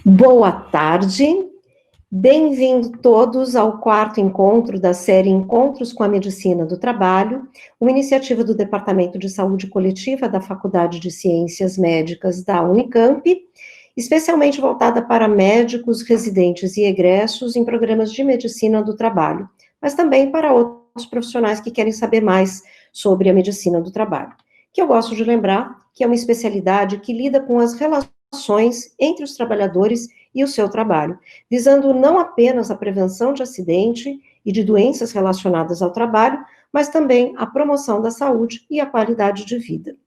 Boa tarde, bem-vindo todos ao quarto encontro da série Encontros com a Medicina do Trabalho, uma iniciativa do Departamento de Saúde Coletiva da Faculdade de Ciências Médicas da Unicamp, especialmente voltada para médicos, residentes e egressos em programas de medicina do trabalho, mas também para outros profissionais que querem saber mais sobre a medicina do trabalho. Que eu gosto de lembrar que é uma especialidade que lida com as relações entre os trabalhadores e o seu trabalho, visando não apenas a prevenção de acidente e de doenças relacionadas ao trabalho, mas também a promoção da saúde e a qualidade de vida.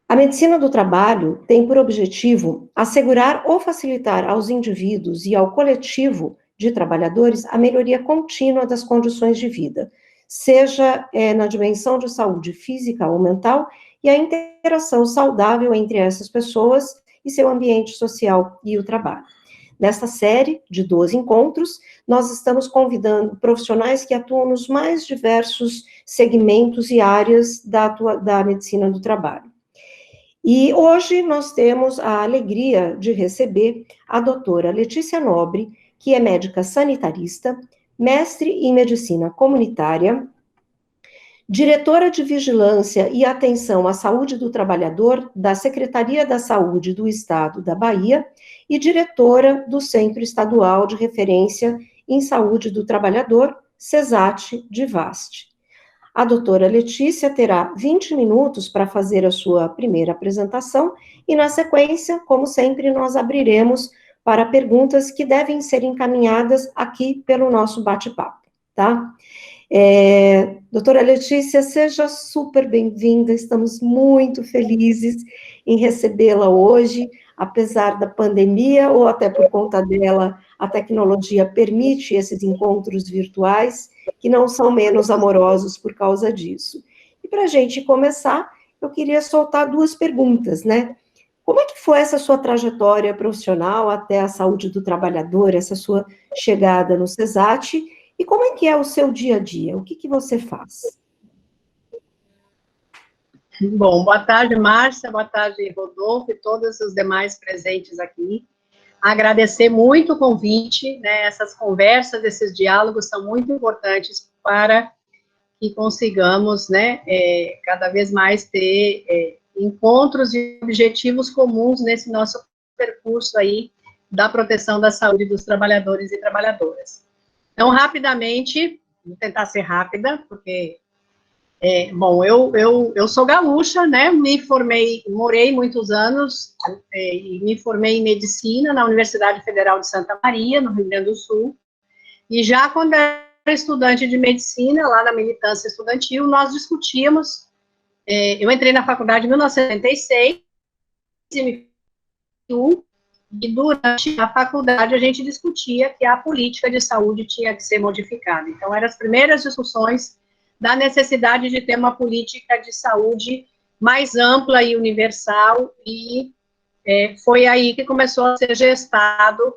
A medicina do trabalho tem por objetivo assegurar ou facilitar aos indivíduos e ao coletivo de trabalhadores a melhoria contínua das condições de vida, seja na dimensão de saúde física ou mental, e a interação saudável entre essas pessoas e seu ambiente social e o trabalho. Nesta série de 12 encontros, nós estamos convidando profissionais que atuam nos mais diversos segmentos e áreas da medicina do trabalho. E hoje nós temos a alegria de receber a doutora Letícia Nobre, que é médica sanitarista, mestre em medicina comunitária, diretora de Vigilância e Atenção à Saúde do Trabalhador da Secretaria da Saúde do Estado da Bahia e diretora do Centro Estadual de Referência em Saúde do Trabalhador, CESAT, de VAST. A doutora Letícia terá 20 minutos para fazer a sua primeira apresentação e, na sequência, como sempre, nós abriremos para perguntas que devem ser encaminhadas aqui pelo nosso bate-papo, tá? Doutora Letícia, seja super bem-vinda, estamos muito felizes em recebê-la hoje, apesar da pandemia, ou até por conta dela, a tecnologia permite esses encontros virtuais, que não são menos amorosos por causa disso. E para a gente começar, eu queria soltar duas perguntas, né? Como é que foi essa sua trajetória profissional até a saúde do trabalhador, essa sua chegada no CESAT, e como é que é o seu dia a dia? O que você faz? Bom, boa tarde, Márcia, boa tarde, Rodolfo, e todos os demais presentes aqui. Agradecer muito o convite, né? Essas conversas, esses diálogos são muito importantes para que consigamos, né, cada vez mais ter encontros e objetivos comuns nesse nosso percurso aí da proteção da saúde dos trabalhadores e trabalhadoras. Então, rapidamente, vou tentar ser rápida, porque, bom, eu sou gaúcha, né, morei muitos anos, e me formei em medicina na Universidade Federal de Santa Maria, no Rio Grande do Sul, e já quando era estudante de medicina, lá na militância estudantil, nós discutíamos, eu entrei na faculdade em 1976, e durante a faculdade a gente discutia que a política de saúde tinha que ser modificada. Então, eram as primeiras discussões da necessidade de ter uma política de saúde mais ampla e universal, e foi aí que começou a ser gestado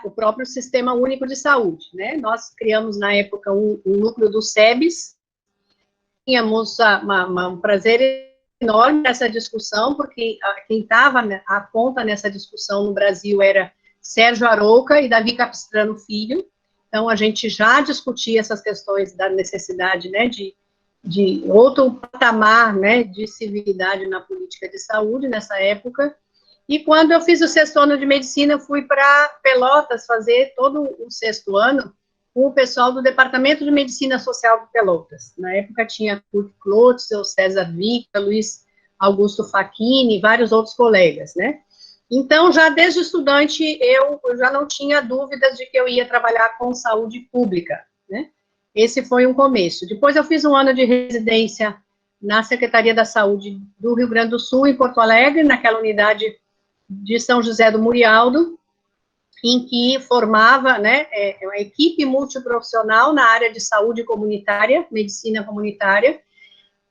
o próprio Sistema Único de Saúde, né? Nós criamos, na época, um núcleo do SEBS, tínhamos um prazer enorme nessa discussão, porque quem estava à ponta nessa discussão no Brasil era Sérgio Arouca e Davi Capistrano Filho. Então, a gente já discutia essas questões da necessidade, né, de outro patamar, né, de civilidade na política de saúde nessa época. E quando eu fiz o sexto ano de medicina, eu fui para Pelotas fazer todo o sexto ano com o pessoal do Departamento de Medicina Social de Pelotas. Na época tinha Kurt Klotzel, César Vica, Luiz Augusto Facchini e vários outros colegas, né? Então, já desde estudante, eu já não tinha dúvidas de que eu ia trabalhar com saúde pública, né? Esse foi um começo. Depois eu fiz um ano de residência na Secretaria da Saúde do Rio Grande do Sul, em Porto Alegre, naquela unidade de São José do Murialdo, em que formava, né, uma equipe multiprofissional na área de saúde comunitária, medicina comunitária.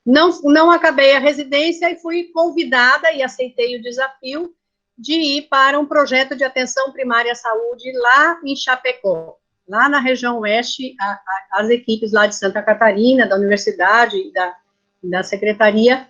Não acabei a residência e fui convidada e aceitei o desafio de ir para um projeto de atenção primária à saúde lá em Chapecó, lá na região oeste, as equipes lá de Santa Catarina, da universidade, da secretaria,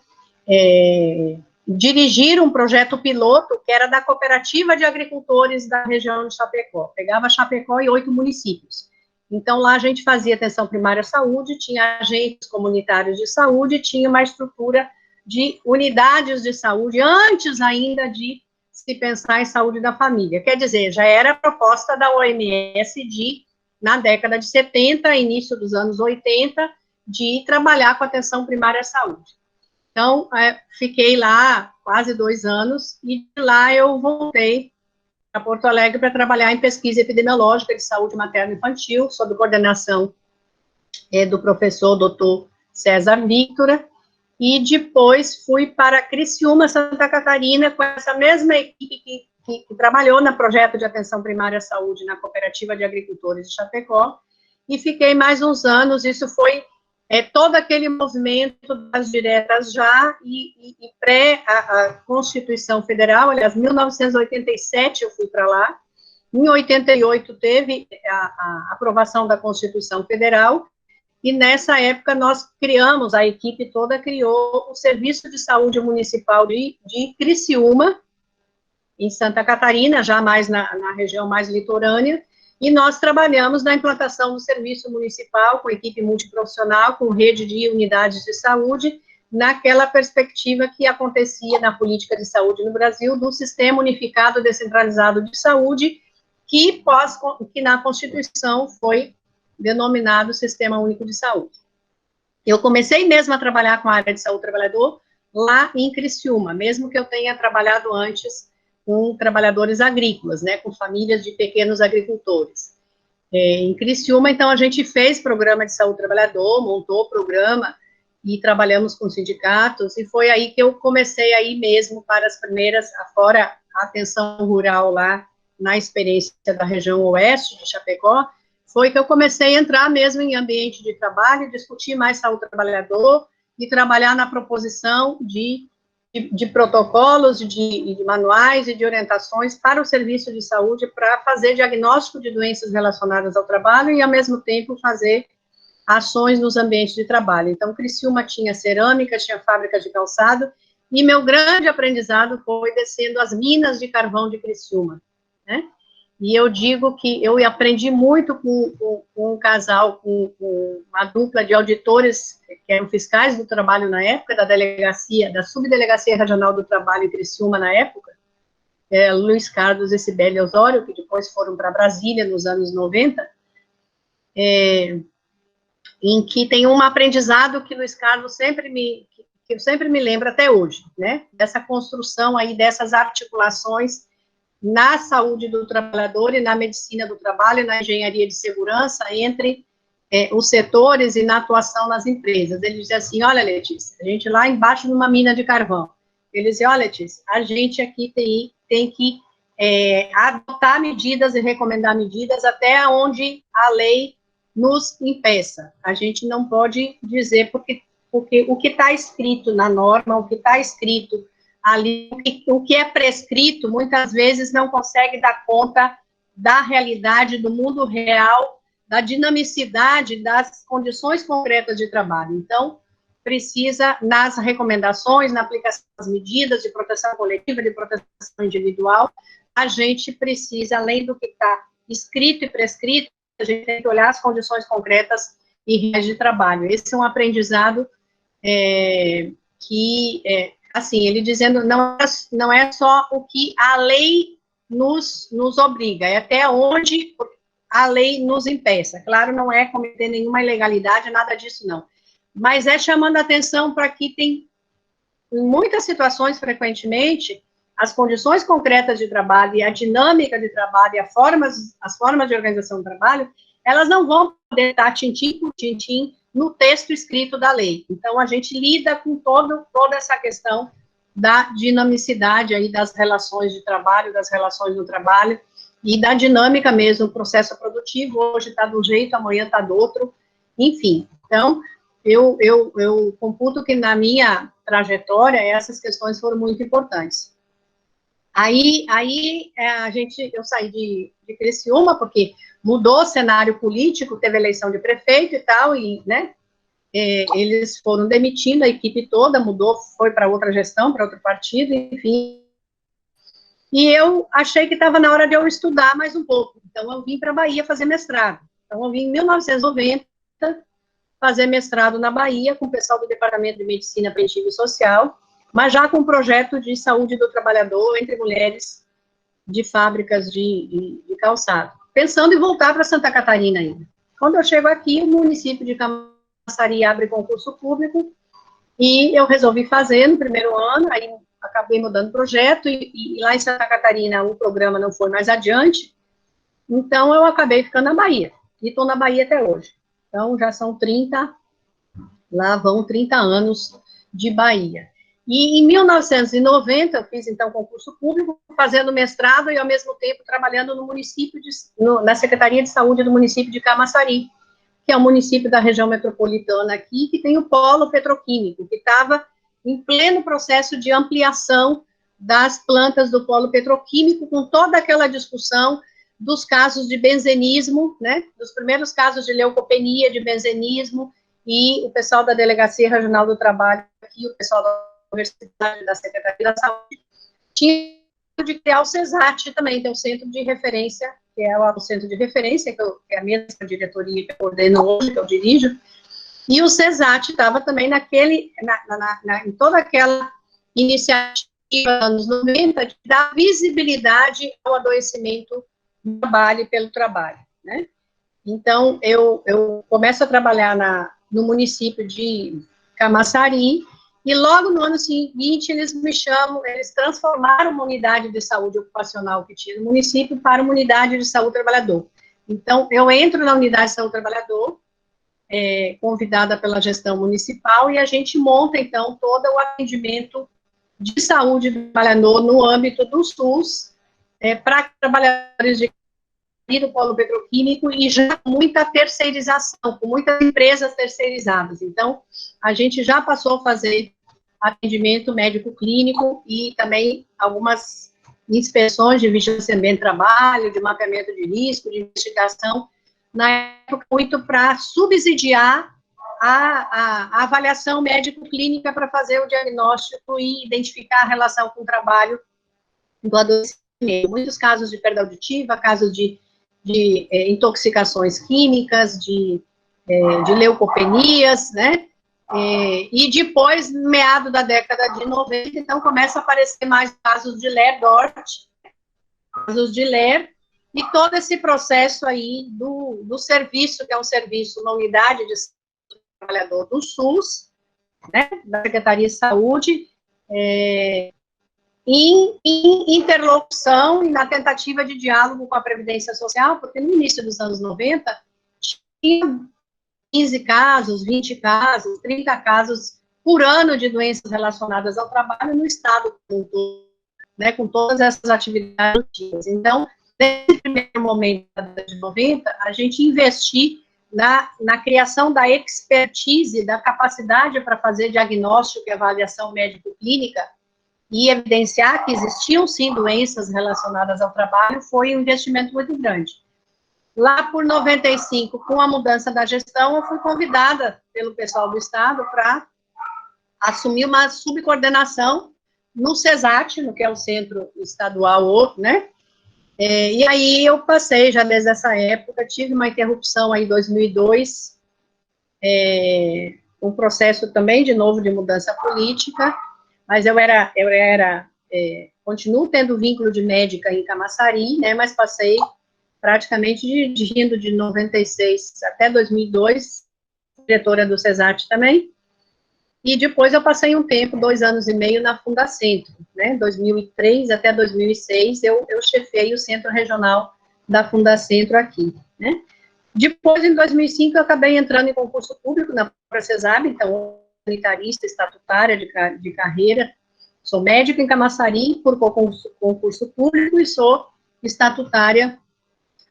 dirigir um projeto piloto que era da Cooperativa de Agricultores da região de Chapecó. Pegava Chapecó e 8 municípios. Então, lá a gente fazia atenção primária à saúde, tinha agentes comunitários de saúde, tinha uma estrutura de unidades de saúde, antes ainda de se pensar em saúde da família. Quer dizer, já era a proposta da OMS na década de 70, início dos anos 80, de trabalhar com atenção primária à saúde. Então, fiquei lá quase 2 anos, e de lá eu voltei para Porto Alegre para trabalhar em pesquisa epidemiológica de saúde materno-infantil, sob coordenação do professor Dr. César Víctora, e depois fui para Criciúma, Santa Catarina, com essa mesma equipe que trabalhou no projeto de atenção primária à saúde na Cooperativa de Agricultores de Chapecó, e fiquei mais uns anos. Isso foi todo aquele movimento das diretas já, e pré a Constituição Federal. Aliás, em 1987 eu fui para lá, em 88 teve a aprovação da Constituição Federal, e nessa época nós criamos, a equipe toda criou o Serviço de Saúde Municipal de Criciúma, em Santa Catarina, já mais na região mais litorânea, e nós trabalhamos na implantação do serviço municipal, com equipe multiprofissional, com rede de unidades de saúde, naquela perspectiva que acontecia na política de saúde no Brasil, do Sistema Unificado Descentralizado de Saúde, que na Constituição foi denominado Sistema Único de Saúde. Eu comecei mesmo a trabalhar com a área de saúde do trabalhador lá em Criciúma, mesmo que eu tenha trabalhado antes com trabalhadores agrícolas, né, com famílias de pequenos agricultores. Em Criciúma, então, a gente fez programa de saúde do trabalhador, montou programa, e trabalhamos com sindicatos, e foi aí que eu comecei a ir mesmo para as primeiras, fora a atenção rural lá, na experiência da região oeste de Chapecó, foi que eu comecei a entrar mesmo em ambiente de trabalho, discutir mais saúde do trabalhador, e trabalhar na proposição de protocolos, de manuais e de orientações para o serviço de saúde, para fazer diagnóstico de doenças relacionadas ao trabalho e, ao mesmo tempo, fazer ações nos ambientes de trabalho. Então, Criciúma tinha cerâmica, tinha fábrica de calçado, e meu grande aprendizado foi descendo as minas de carvão de Criciúma, né? E eu digo que eu aprendi muito com um casal, com uma dupla de auditores, que eram fiscais do trabalho na época, da Subdelegacia Regional do Trabalho em Criciúma na época, Luiz Carlos e Cibele Osório, que depois foram para Brasília nos anos 90, em que tem um aprendizado que Luiz Carlos que eu sempre me lembro até hoje, né, dessa construção aí, dessas articulações na saúde do trabalhador e na medicina do trabalho, na engenharia de segurança, entre os setores e na atuação nas empresas. Ele dizia assim: olha, Letícia, a gente lá embaixo numa mina de carvão. Ele dizia: olha, Letícia, a gente aqui tem que adotar medidas e recomendar medidas até onde a lei nos impeça. A gente não pode dizer, porque o que está escrito na norma, o que está escrito ali, o que é prescrito, muitas vezes não consegue dar conta da realidade, do mundo real, da dinamicidade das condições concretas de trabalho. Então, precisa, nas recomendações, na aplicação das medidas de proteção coletiva, de proteção individual, a gente precisa, além do que está escrito e prescrito, a gente tem que olhar as condições concretas e reais de trabalho. Esse é um aprendizado assim, ele dizendo, não é só o que a lei nos obriga, é até onde a lei nos impeça. Claro, não é cometer nenhuma ilegalidade, nada disso, não. Mas é chamando a atenção para que tem, em muitas situações, frequentemente, as condições concretas de trabalho e a dinâmica de trabalho e as formas de organização do trabalho, elas não vão poder estar tintim por tintim no texto escrito da lei. Então, a gente lida com toda essa questão da dinamicidade aí das relações de trabalho, das relações no trabalho, e da dinâmica mesmo, o processo produtivo, hoje está de um jeito, amanhã está do outro, enfim. Então, eu computo que na minha trajetória, essas questões foram muito importantes. Aí eu saí de Criciúma, porque mudou o cenário político, teve eleição de prefeito e tal, e, né, eles foram demitindo, a equipe toda mudou, foi para outra gestão, para outro partido, enfim. E eu achei que estava na hora de eu estudar mais um pouco. Então, eu vim para a Bahia fazer mestrado. Então, eu vim em 1990 fazer mestrado na Bahia, com o pessoal do Departamento de Medicina Preventiva e Social, mas já com um projeto de saúde do trabalhador entre mulheres de fábricas de calçado, pensando em voltar para Santa Catarina ainda. Quando eu chego aqui, o município de Camaçari abre concurso público, e eu resolvi fazer no primeiro ano, aí acabei mudando o projeto, e lá em Santa Catarina o programa não foi mais adiante, então eu acabei ficando na Bahia, e estou na Bahia até hoje. Então, já são 30, lá vão 30 anos de Bahia. E em 1990, eu fiz, então, concurso público, fazendo mestrado e, ao mesmo tempo, trabalhando no município, na Secretaria de Saúde do município de Camaçari, que é um município da região metropolitana aqui, que tem o polo petroquímico, que estava em pleno processo de ampliação das plantas do polo petroquímico, com toda aquela discussão dos casos de benzenismo, né, dos primeiros casos de leucopenia, de benzenismo, e o pessoal da Delegacia Regional do Trabalho aqui, o pessoal da Universidade, da Secretaria da Saúde, tinha de criar o CESAT também, tem um centro de referência, que é o centro de referência, que é a mesma diretoria que eu coordeno hoje, que eu dirijo, e o CESAT estava também em toda aquela iniciativa dos anos 90 de dar visibilidade ao adoecimento do trabalho e pelo trabalho, né? Então, eu começo a trabalhar no município de Camaçari, e logo no ano seguinte, eles transformaram uma unidade de saúde ocupacional que tinha no município para uma unidade de saúde do trabalhador. Então, eu entro na unidade de saúde do trabalhador, convidada pela gestão municipal, e a gente monta, então, todo o atendimento de saúde do trabalhador no âmbito do SUS, para trabalhadores do polo petroquímico, e já com muita terceirização, com muitas empresas terceirizadas. Então, a gente já passou a fazer atendimento médico-clínico e também algumas inspeções de vigilância ambiente de trabalho, de mapeamento de risco, de investigação, na época, muito para subsidiar a avaliação médico-clínica para fazer o diagnóstico e identificar a relação com o trabalho do adoecimento. Muitos casos de perda auditiva, casos de intoxicações químicas, de leucopenias, né? E depois, no meado da década de 90, então, começa a aparecer mais casos de LER-DORT, casos de LER, e todo esse processo aí do serviço, que é um serviço na unidade de trabalhador do SUS, né, da Secretaria de Saúde, em interlocução e na tentativa de diálogo com a Previdência Social, porque no início dos anos 90, tinha 15 casos, 20 casos, 30 casos por ano de doenças relacionadas ao trabalho no Estado, né, com todas essas atividades. Então, desde o primeiro momento da década de 90, a gente investiu na criação da expertise, da capacidade para fazer diagnóstico e avaliação médico-clínica, e evidenciar que existiam, sim, doenças relacionadas ao trabalho, foi um investimento muito grande. Lá por 95, com a mudança da gestão, eu fui convidada pelo pessoal do Estado para assumir uma subcoordenação no CESAT, no que é o Centro Estadual, né? E aí eu passei, já desde essa época, tive uma interrupção aí em 2002, um processo também, de novo, de mudança política, mas eu continuo tendo vínculo de médica em Camaçari, né, mas passei praticamente dirigindo de 96 até 2002, diretora do CESAT também, e depois eu passei um tempo, 2 anos e meio, na Fundacentro, né, 2003 até 2006, eu chefei o Centro Regional da Fundacentro aqui, né. Depois, em 2005, eu acabei entrando em concurso público na própria CESAB, então, sanitarista estatutária de carreira, sou médica em Camaçari por concurso público e sou estatutária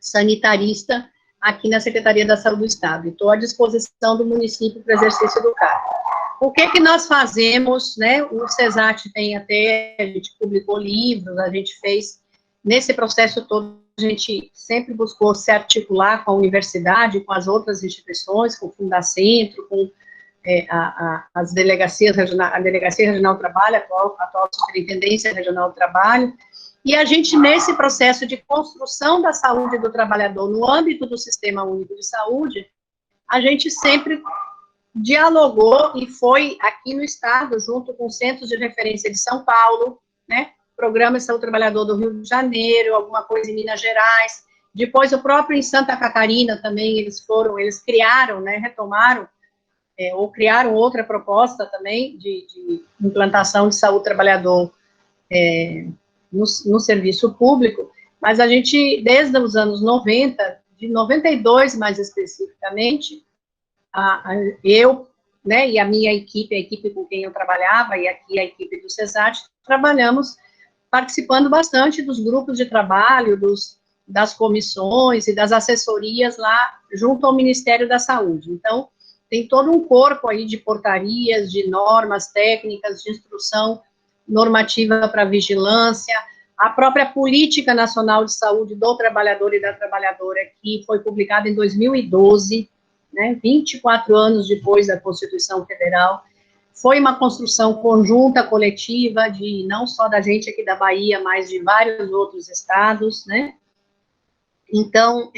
sanitarista aqui na Secretaria da Saúde do Estado, e estou à disposição do município para exercício do cargo. O que nós fazemos, né, o CESAT tem até, a gente publicou livros, a gente fez, nesse processo todo, a gente sempre buscou se articular com a universidade, com as outras instituições, com o Fundacentro, com as delegacias regionais, a Delegacia Regional do Trabalho, a atual Superintendência Regional do Trabalho, e a gente, nesse processo de construção da saúde do trabalhador no âmbito do Sistema Único de Saúde, a gente sempre dialogou e foi aqui no Estado, junto com centros de referência de São Paulo, né, Programa de Saúde do Trabalhador do Rio de Janeiro, alguma coisa em Minas Gerais, depois o próprio em Santa Catarina também, eles criaram, né, retomaram, ou criaram outra proposta também de implantação de saúde do trabalhador no serviço público, mas a gente, desde os anos 90, de 92 mais especificamente, eu, né, e a minha equipe, a equipe com quem eu trabalhava, e aqui a equipe do CESAT, trabalhamos participando bastante dos grupos de trabalho, das comissões e das assessorias lá junto ao Ministério da Saúde. Então, tem todo um corpo aí de portarias, de normas técnicas, de instrução normativa para vigilância, a própria Política Nacional de Saúde do Trabalhador e da Trabalhadora, que foi publicada em 2012, né, 24 anos depois da Constituição Federal, foi uma construção conjunta, coletiva, de não só da gente aqui da Bahia, mas de vários outros estados, né. Então,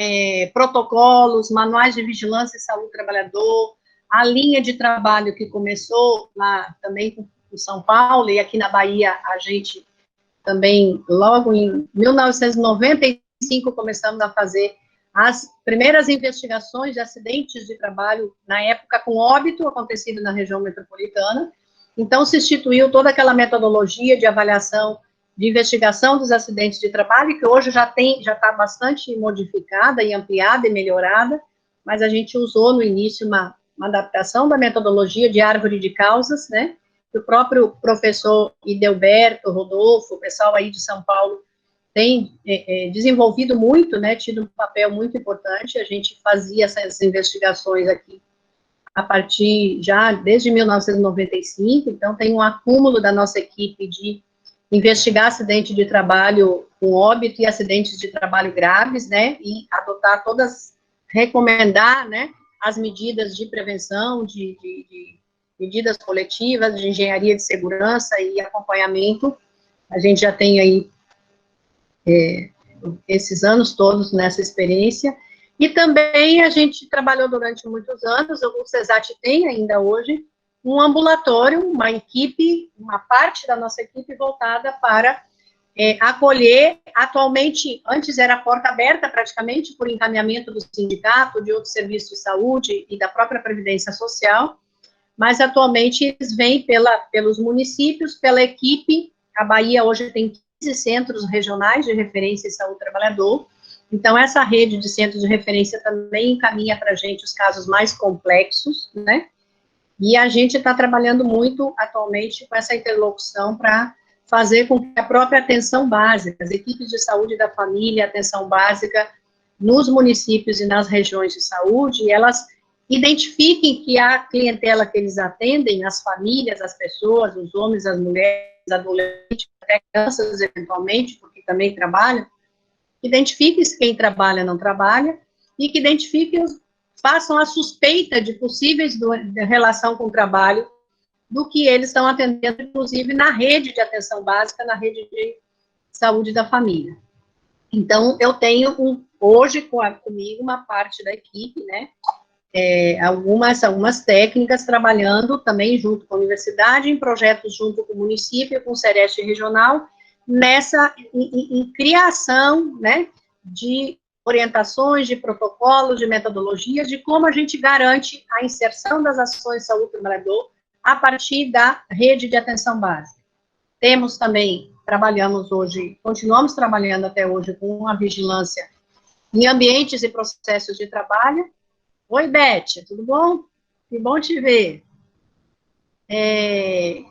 protocolos, manuais de vigilância e saúde do trabalhador, a linha de trabalho que começou lá também em São Paulo, e aqui na Bahia a gente também, logo em 1995, começamos a fazer as primeiras investigações de acidentes de trabalho, na época com óbito acontecido na região metropolitana. Então, se instituiu toda aquela metodologia de avaliação, de investigação dos acidentes de trabalho, que hoje já está bastante modificada e ampliada e melhorada, mas a gente usou no início uma adaptação da metodologia de árvore de causas, né, que o próprio professor Idelberto, Rodolfo, o pessoal aí de São Paulo, tem desenvolvido muito, né, tido um papel muito importante. A gente fazia essas investigações aqui a partir já desde 1995, então tem um acúmulo da nossa equipe de investigar acidente de trabalho com óbito e acidentes de trabalho graves, né, e adotar recomendar, né, as medidas de prevenção, de medidas coletivas, de engenharia de segurança e acompanhamento. A gente já tem aí esses anos todos nessa experiência, e também a gente trabalhou durante muitos anos, o CESAT tem ainda hoje um ambulatório, uma equipe, uma parte da nossa equipe voltada para acolher. Atualmente, antes era porta aberta praticamente, por encaminhamento do sindicato, de outros serviços de saúde e da própria Previdência Social, mas atualmente eles vêm pelos municípios, pela equipe. A Bahia hoje tem 15 centros regionais de referência em saúde do trabalhador, então essa rede de centros de referência também encaminha para a gente os casos mais complexos, né, e a gente está trabalhando muito atualmente com essa interlocução para fazer com que a própria atenção básica, as equipes de saúde da família, atenção básica nos municípios e nas regiões de saúde, elas identifiquem que a clientela que eles atendem, as famílias, as pessoas, os homens, as mulheres, adolescentes, até crianças, eventualmente, porque também trabalham, identifiquem se quem trabalha não trabalha, e que identifiquem, façam a suspeita de possíveis de relação com o trabalho, do que eles estão atendendo, inclusive, na rede de atenção básica, na rede de saúde da família. Então, eu tenho, hoje, comigo, uma parte da equipe, né, algumas técnicas trabalhando também junto com a universidade, em projetos junto com o município, com o Sereste Regional, em criação, né, de orientações, de protocolos, de metodologias, de como a gente garante a inserção das ações de saúde do trabalhador a partir da rede de atenção básica. Temos também, continuamos trabalhando até hoje com a vigilância em ambientes e processos de trabalho. Oi, Beth, tudo bom? Que bom te ver.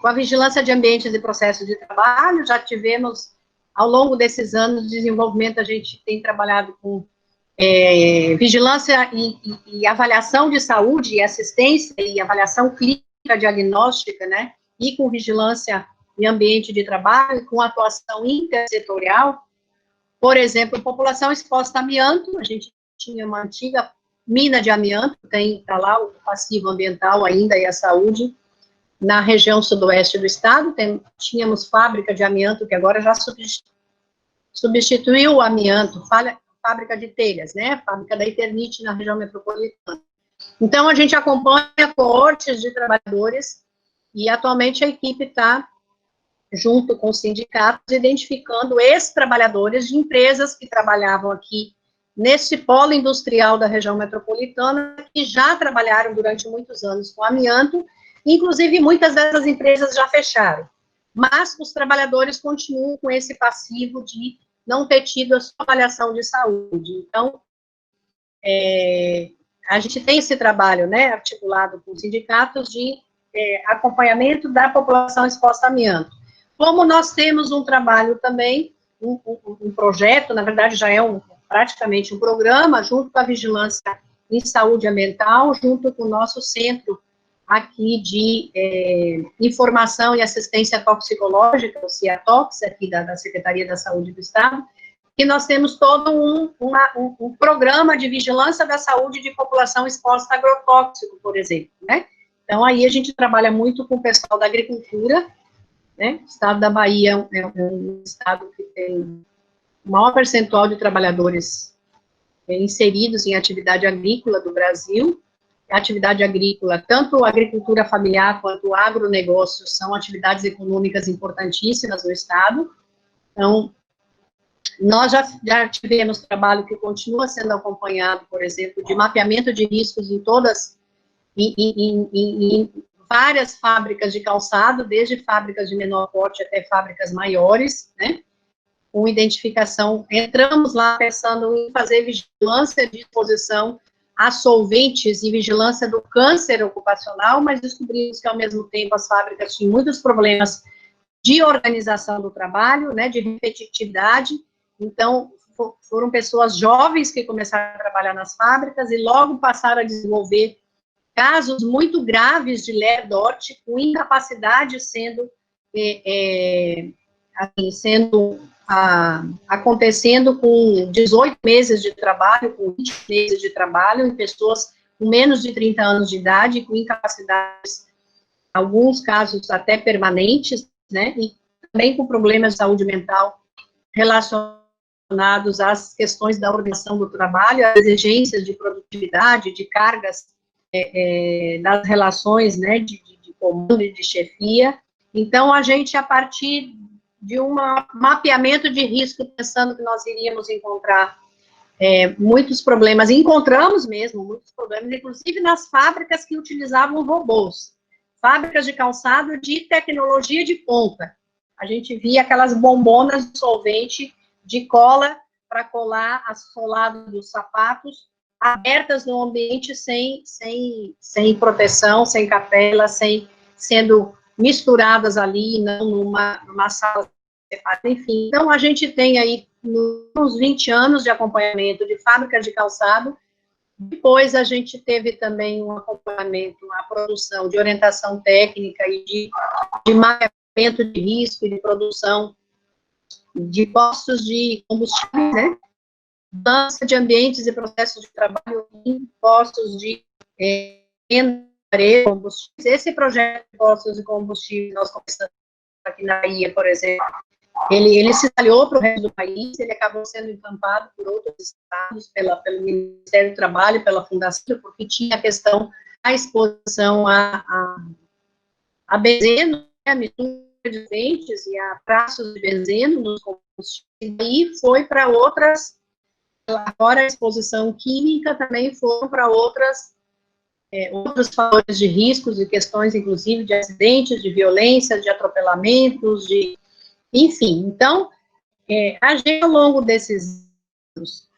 Com a vigilância de ambientes e processos de trabalho, já tivemos, ao longo desses anos de desenvolvimento, a gente tem trabalhado com vigilância e avaliação de saúde, e assistência e avaliação clínica diagnóstica, né, e com vigilância em ambiente de trabalho, com atuação intersetorial. Por exemplo, população exposta a amianto, a gente tinha uma antiga mina de amianto, tem tá lá o passivo ambiental ainda e a saúde. Na região sudoeste do estado, tínhamos fábrica de amianto, que agora já substituiu o amianto, fábrica de telhas, né? Fábrica da Eternit na região metropolitana. Então, a gente acompanha coortes de trabalhadores e, atualmente, a equipe está, junto com os sindicatos, identificando ex-trabalhadores de empresas que trabalhavam aqui nesse polo industrial da região metropolitana, que já trabalharam durante muitos anos com amianto, inclusive muitas dessas empresas já fecharam, mas os trabalhadores continuam com esse passivo de não ter tido a sua avaliação de saúde. Então, a gente tem esse trabalho, né, articulado com os sindicatos de acompanhamento da população exposta a amianto. Como nós temos um trabalho também, um projeto, na verdade já é praticamente um programa, junto com a Vigilância em Saúde Ambiental, junto com o nosso centro aqui de Informação e Assistência Toxicológica, o CIATOX, aqui da Secretaria da Saúde do Estado, que nós temos todo um programa de vigilância da saúde de população exposta a agrotóxico, por exemplo, né? Então, aí a gente trabalha muito com o pessoal da agricultura, né? O estado da Bahia é um estado que tem o maior percentual de trabalhadores inseridos em atividade agrícola do Brasil. A atividade agrícola, tanto a agricultura familiar quanto o agronegócio, são atividades econômicas importantíssimas no estado. Então, nós já tivemos trabalho que continua sendo acompanhado, por exemplo, de mapeamento de riscos em várias fábricas de calçado, desde fábricas de menor porte até fábricas maiores, né? Com identificação, entramos lá pensando em fazer vigilância de exposição a solventes e vigilância do câncer ocupacional, mas descobrimos que, ao mesmo tempo, as fábricas tinham muitos problemas de organização do trabalho, né, de repetitividade. Então, foram pessoas jovens que começaram a trabalhar nas fábricas e logo passaram a desenvolver casos muito graves de LER-DOT, com incapacidade acontecendo com 18 meses de trabalho, com 20 meses de trabalho, em pessoas com menos de 30 anos de idade, com incapacidades, alguns casos até permanentes, né, e também com problemas de saúde mental relacionados às questões da organização do trabalho, às exigências de produtividade, de cargas das relações, né, de comando e de chefia. Então, a gente, a partir de um mapeamento de risco, pensando que nós iríamos encontrar muitos problemas, encontramos mesmo muitos problemas, inclusive nas fábricas que utilizavam robôs, fábricas de calçado de tecnologia de ponta. A gente via aquelas bombonas de solvente de cola para colar as soladas dos sapatos, abertas no ambiente sem proteção, sem capela, sendo misturadas ali, não numa sala separada, enfim. Então, a gente tem aí uns 20 anos de acompanhamento de fábricas de calçado. Depois, a gente teve também um acompanhamento, a produção de orientação técnica e de mapeamento de risco e de produção de postos de combustível, né? Mudança de ambientes e processos de trabalho em postos de combustíveis. Esse projeto de postos de combustível, nós começamos aqui na Bahia, por exemplo, ele se espalhou para o resto do país, ele acabou sendo encampado por outros estados, pelo Ministério do Trabalho, pela Fundação, porque tinha a questão da exposição a benzeno, né, a mistura de dentes e a traços de benzeno nos combustíveis, e foi para outras. Agora, a exposição química também foram para outros fatores de riscos e questões, inclusive, de acidentes, de violência, de atropelamentos, enfim. Então, a gente, ao longo desses anos,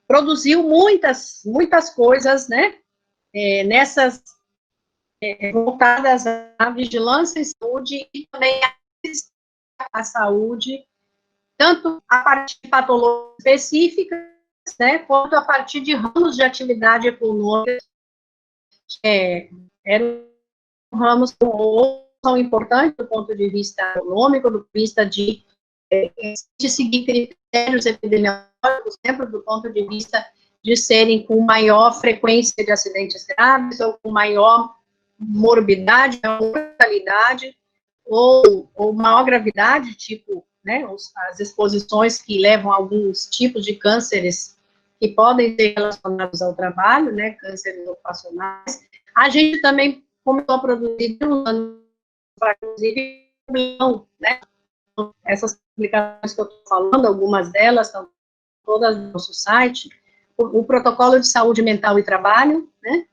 produziu muitas coisas, né, voltadas à vigilância em saúde e também à saúde, tanto a partir de patologias específicas, né, quanto a partir de ramos de atividade econômica, eram ramos que são importantes do ponto de vista econômico, do ponto de vista de seguir critérios epidemiológicos, sempre do ponto de vista de serem com maior frequência de acidentes graves, ou com maior morbidade, maior mortalidade, ou maior gravidade, tipo, né, as exposições que levam a alguns tipos de cânceres que podem ser relacionados ao trabalho, né, cânceres ocupacionais. A gente também começou a produzir, inclusive, né, essas publicações que eu estou falando, algumas delas estão todas no nosso site, o protocolo de saúde mental e trabalho, né,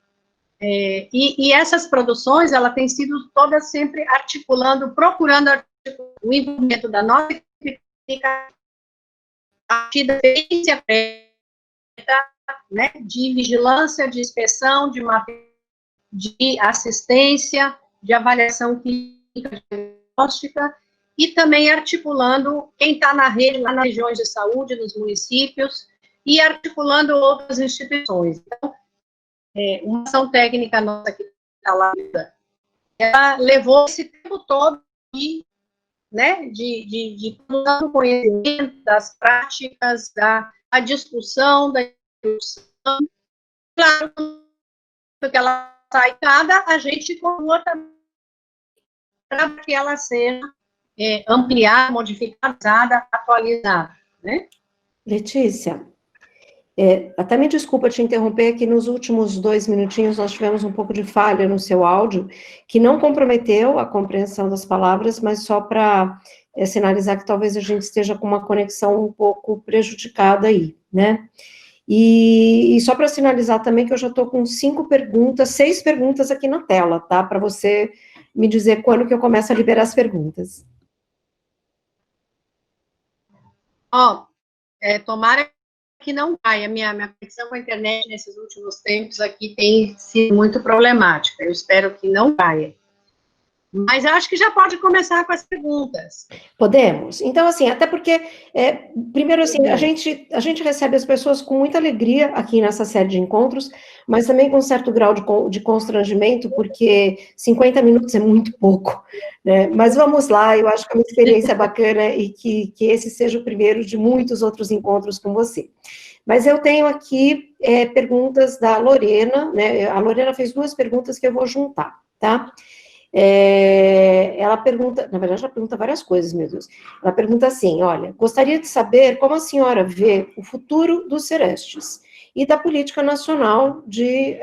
e essas produções, ela tem sido todas sempre procurando articular o envolvimento da nossa clínica, a partir da experiência né, de vigilância, de inspeção, de assistência, de avaliação clínica diagnóstica, e também articulando quem está na rede, lá nas regiões de saúde, nos municípios, e articulando outras instituições. Então, uma ação técnica nossa que está lá, ela levou esse tempo todo de produção do conhecimento, das práticas, da discussão, da discussão. Claro que ela sai cada, a gente continua também para que ela seja ampliada, modificada, atualizada, né? Letícia, até me desculpa te interromper, que nos últimos 2 minutinhos nós tivemos um pouco de falha no seu áudio, que não comprometeu a compreensão das palavras, mas só para sinalizar que talvez a gente esteja com uma conexão um pouco prejudicada aí, né? E só para sinalizar também que eu já estou com 6 perguntas aqui na tela, tá? Para você me dizer quando que eu começo a liberar as perguntas. Tomara que não caia. Minha conexão com a internet nesses últimos tempos aqui tem sido muito problemática. Eu espero que não caia. Mas acho que já pode começar com as perguntas. Podemos? Então, assim, até porque, primeiro, assim, a gente recebe as pessoas com muita alegria aqui nessa série de encontros, mas também com um certo grau de constrangimento, porque 50 minutos é muito pouco, né? Mas vamos lá, eu acho que é uma experiência bacana e que esse seja o primeiro de muitos outros encontros com você. Mas eu tenho aqui perguntas da Lorena, né? A Lorena fez 2 perguntas que eu vou juntar, tá? Ela pergunta, na verdade, ela pergunta várias coisas, meu Deus. Ela pergunta assim, olha, gostaria de saber como a senhora vê o futuro dos Serestes e da política nacional de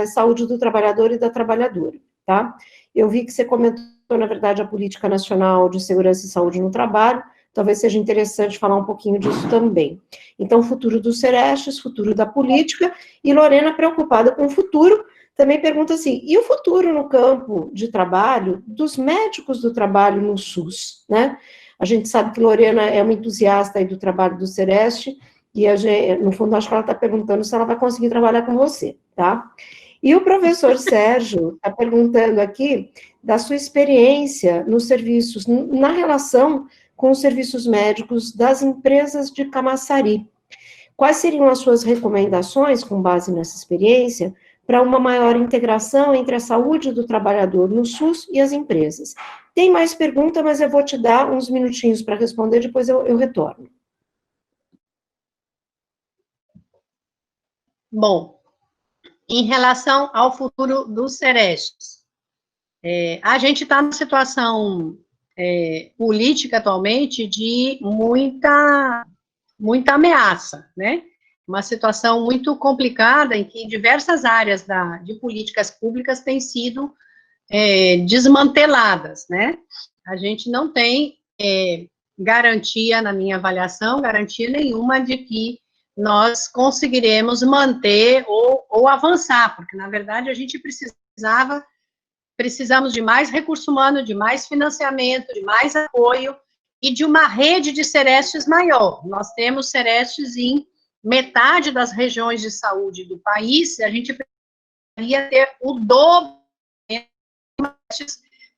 saúde do trabalhador e da trabalhadora, tá? Eu vi que você comentou, na verdade, a política nacional de segurança e saúde no trabalho, talvez seja interessante falar um pouquinho disso também. Então, futuro dos Serestes, futuro da política, e Lorena preocupada com o futuro, também pergunta assim, e o futuro no campo de trabalho dos médicos do trabalho no SUS, né? A gente sabe que Lorena é uma entusiasta aí do trabalho do Sereste, e no fundo, acho que ela está perguntando se ela vai conseguir trabalhar com você, tá? E o professor Sérgio está perguntando aqui da sua experiência nos serviços, na relação com os serviços médicos das empresas de Camaçari. Quais seriam as suas recomendações, com base nessa experiência, para uma maior integração entre a saúde do trabalhador no SUS e as empresas? Tem mais pergunta, mas eu vou te dar uns minutinhos para responder, depois eu retorno. Bom, em relação ao futuro dos Serestes, a gente está numa situação política atualmente de muita ameaça, né? Uma situação muito complicada em que diversas áreas de políticas públicas têm sido desmanteladas, né? A gente não tem garantia, na minha avaliação, garantia nenhuma de que nós conseguiremos manter ou avançar, porque, na verdade, a gente precisamos de mais recurso humano, de mais financiamento, de mais apoio e de uma rede de Serestes maior. Nós temos Serestes em metade das regiões de saúde do país, a gente precisaria ter o dobro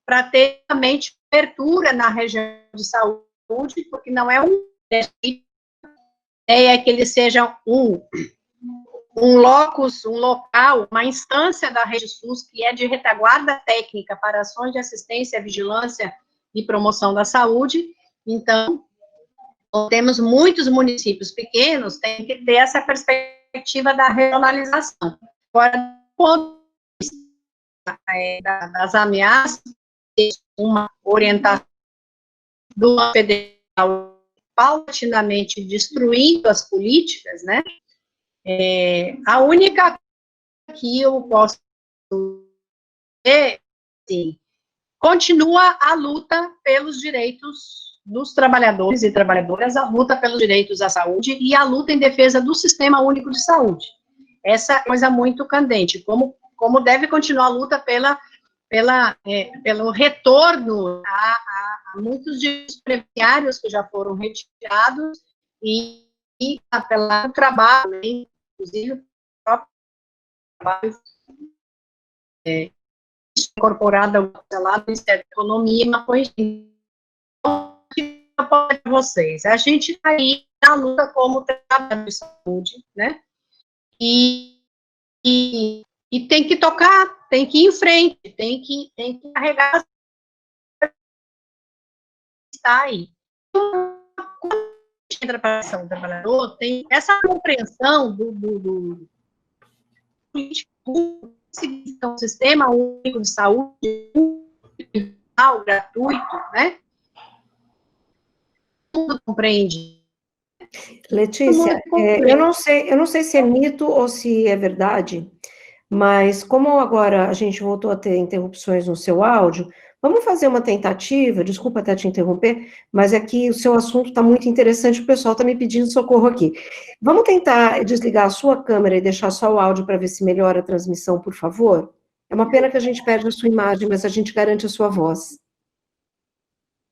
para ter realmente abertura na região de saúde, porque não é que ele seja um locus, um local, uma instância da rede SUS que é de retaguarda técnica para ações de assistência, vigilância e promoção da saúde. Então, temos muitos municípios pequenos, tem que ter essa perspectiva perspectiva da regionalização. Agora, do ponto de vista das ameaças, uma orientação do federal paulatinamente destruindo as políticas, né? A única que eu posso dizer, sim, continua a luta pelos direitos dos trabalhadores e trabalhadoras, a luta pelos direitos à saúde e a luta em defesa do Sistema Único de Saúde. Essa é coisa muito candente, como deve continuar a luta pelo retorno a muitos direitos previdenciários que já foram retirados e pelo trabalho, né, inclusive o próprio trabalho incorporado lá do Ministério da Economia, mas foi para vocês. A gente está aí na luta como trabalhador de saúde, né? E tem que tocar, tem que ir em frente, tem que carregar, está aí. Quando a gente entra para a ação do trabalhador, tem essa compreensão do político, um sistema único de saúde, gratuito, né? Tudo compreende. Letícia, eu não sei se é mito ou se é verdade, mas como agora a gente voltou a ter interrupções no seu áudio, vamos fazer uma tentativa, desculpa até te interromper, mas é que o seu assunto está muito interessante, o pessoal está me pedindo socorro aqui. Vamos tentar desligar a sua câmera e deixar só o áudio para ver se melhora a transmissão, por favor? É uma pena que a gente perde a sua imagem, mas a gente garante a sua voz.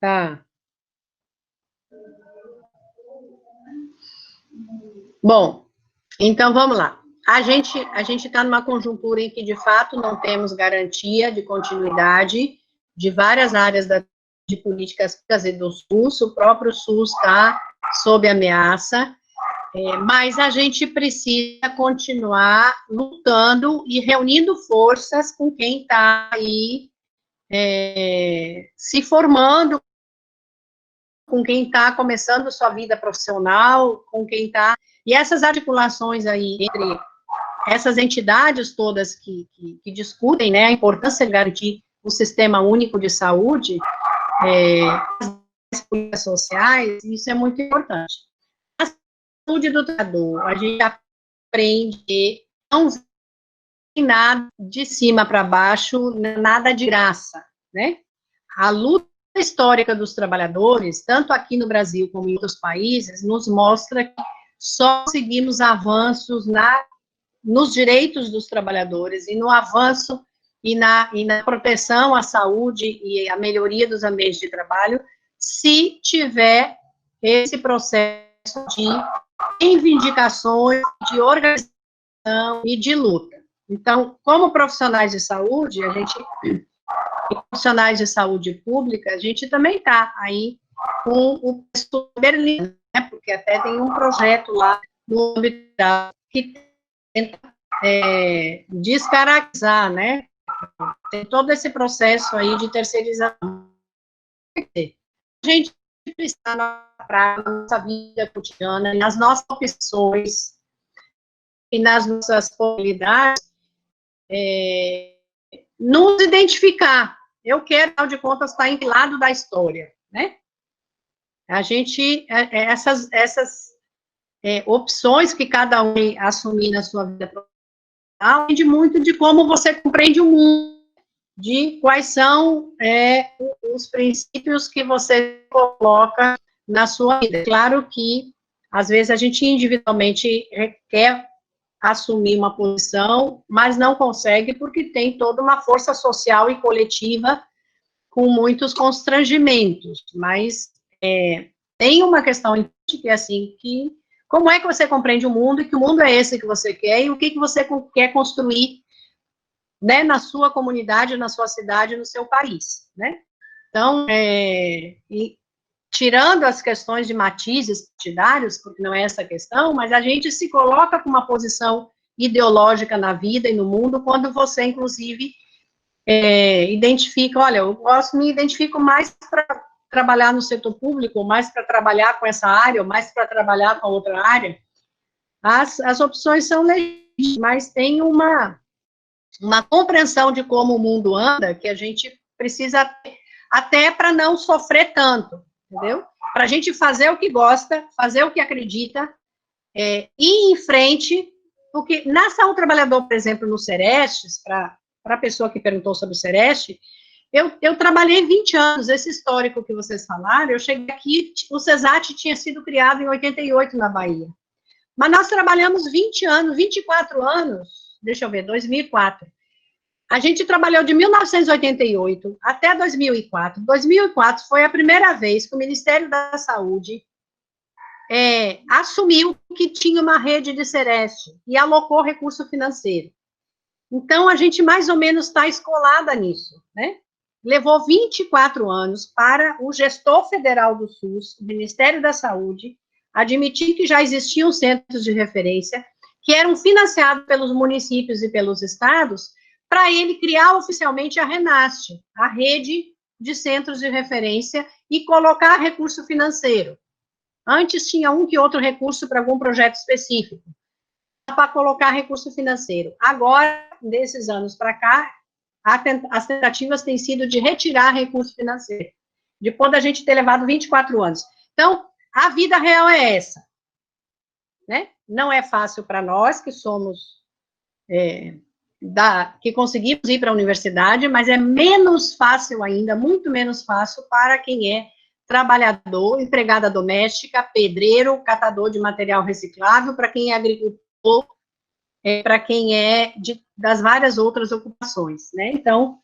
Tá. Bom, então vamos lá. A gente está numa conjuntura em que, de fato, não temos garantia de continuidade de várias áreas de políticas públicas e do SUS, o próprio SUS está sob ameaça, mas a gente precisa continuar lutando e reunindo forças com quem está aí se formando, com quem está começando sua vida profissional, com quem está... E essas articulações aí entre essas entidades todas que discutem, né, a importância de garantir o Sistema Único de Saúde, as políticas sociais, isso é muito importante. A saúde do trabalhador, a gente aprende, não tem nada de cima para baixo, nada de graça, né? A luta histórica dos trabalhadores, tanto aqui no Brasil como em outros países, nos mostra que só conseguimos avanços nos direitos dos trabalhadores e no avanço e na proteção à saúde e à melhoria dos ambientes de trabalho, se tiver esse processo de reivindicações, de organização e de luta. Então, como profissionais de saúde, profissionais de saúde pública, a gente também está aí com o pessoal de Berlim, né, porque até tem um projeto lá no âmbito que tenta descaracterizar, né, tem todo esse processo aí de terceirização. A gente precisa na nossa vida cotidiana, nas nossas opções e nas nossas possibilidades, nos identificar. Eu quero, afinal de contas, estar em que lado da história, né? A gente, essas opções que cada um assumir na sua vida profissional, depende muito de como você compreende o mundo, de quais são os princípios que você coloca na sua vida. Claro que, às vezes, a gente individualmente quer assumir uma posição, mas não consegue porque tem toda uma força social e coletiva com muitos constrangimentos, mas tem uma questão que é assim, que como é que você compreende o mundo, e que o mundo é esse que você quer, e o que você quer construir, né, na sua comunidade, na sua cidade, no seu país, né? Então, tirando as questões de matizes partidários, porque não é essa a questão, mas a gente se coloca com uma posição ideológica na vida e no mundo, quando você, inclusive, identifica, olha, eu me identifico mais para trabalhar no setor público, ou mais para trabalhar com essa área, ou mais para trabalhar com outra área, As opções são legítimas, mas tem uma compreensão de como o mundo anda que a gente precisa ter, até para não sofrer tanto, entendeu? Para a gente fazer o que gosta, fazer o que acredita, ir em frente, porque na Saúde Trabalhador, por exemplo, no Serestes, para a pessoa que perguntou sobre o Serestes, eu trabalhei 20 anos, esse histórico que vocês falaram, eu cheguei aqui, o CESAT tinha sido criado em 88 na Bahia, mas nós trabalhamos 20 anos, 24 anos, deixa eu ver, 2004, a gente trabalhou de 1988 até 2004, 2004 foi a primeira vez que o Ministério da Saúde assumiu que tinha uma rede de Sereste e alocou recurso financeiro. Então, a gente mais ou menos está escolada nisso, né? Levou 24 anos para o gestor federal do SUS, o Ministério da Saúde, admitir que já existiam centros de referência, que eram financiados pelos municípios e pelos estados, para ele criar oficialmente a RENAST, a rede de centros de referência, e colocar recurso financeiro. Antes tinha um que outro recurso para algum projeto específico, para colocar recurso financeiro. Agora, desses anos para cá, as tentativas têm sido de retirar recurso financeiro, depois da gente ter levado 24 anos. Então, a vida real é essa, né? Não é fácil para nós, que somos, que conseguimos ir para a universidade, mas é menos fácil ainda, muito menos fácil para quem é trabalhador, empregada doméstica, pedreiro, catador de material reciclável, para quem é agricultor, para quem é das várias outras ocupações, né? Então,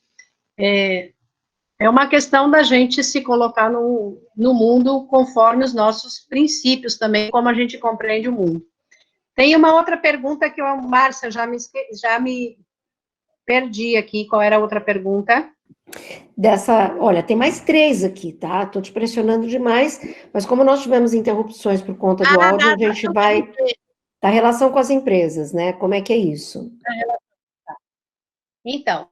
é uma questão da gente se colocar no mundo conforme os nossos princípios também, como a gente compreende o mundo. Tem uma outra pergunta que eu, Márcia, já me perdi aqui, qual era a outra pergunta? Olha, tem mais 3 aqui, tá? Estou te pressionando demais, mas como nós tivemos interrupções por conta do áudio, a gente vai... Da relação com as empresas, né? Como é que é isso? Então,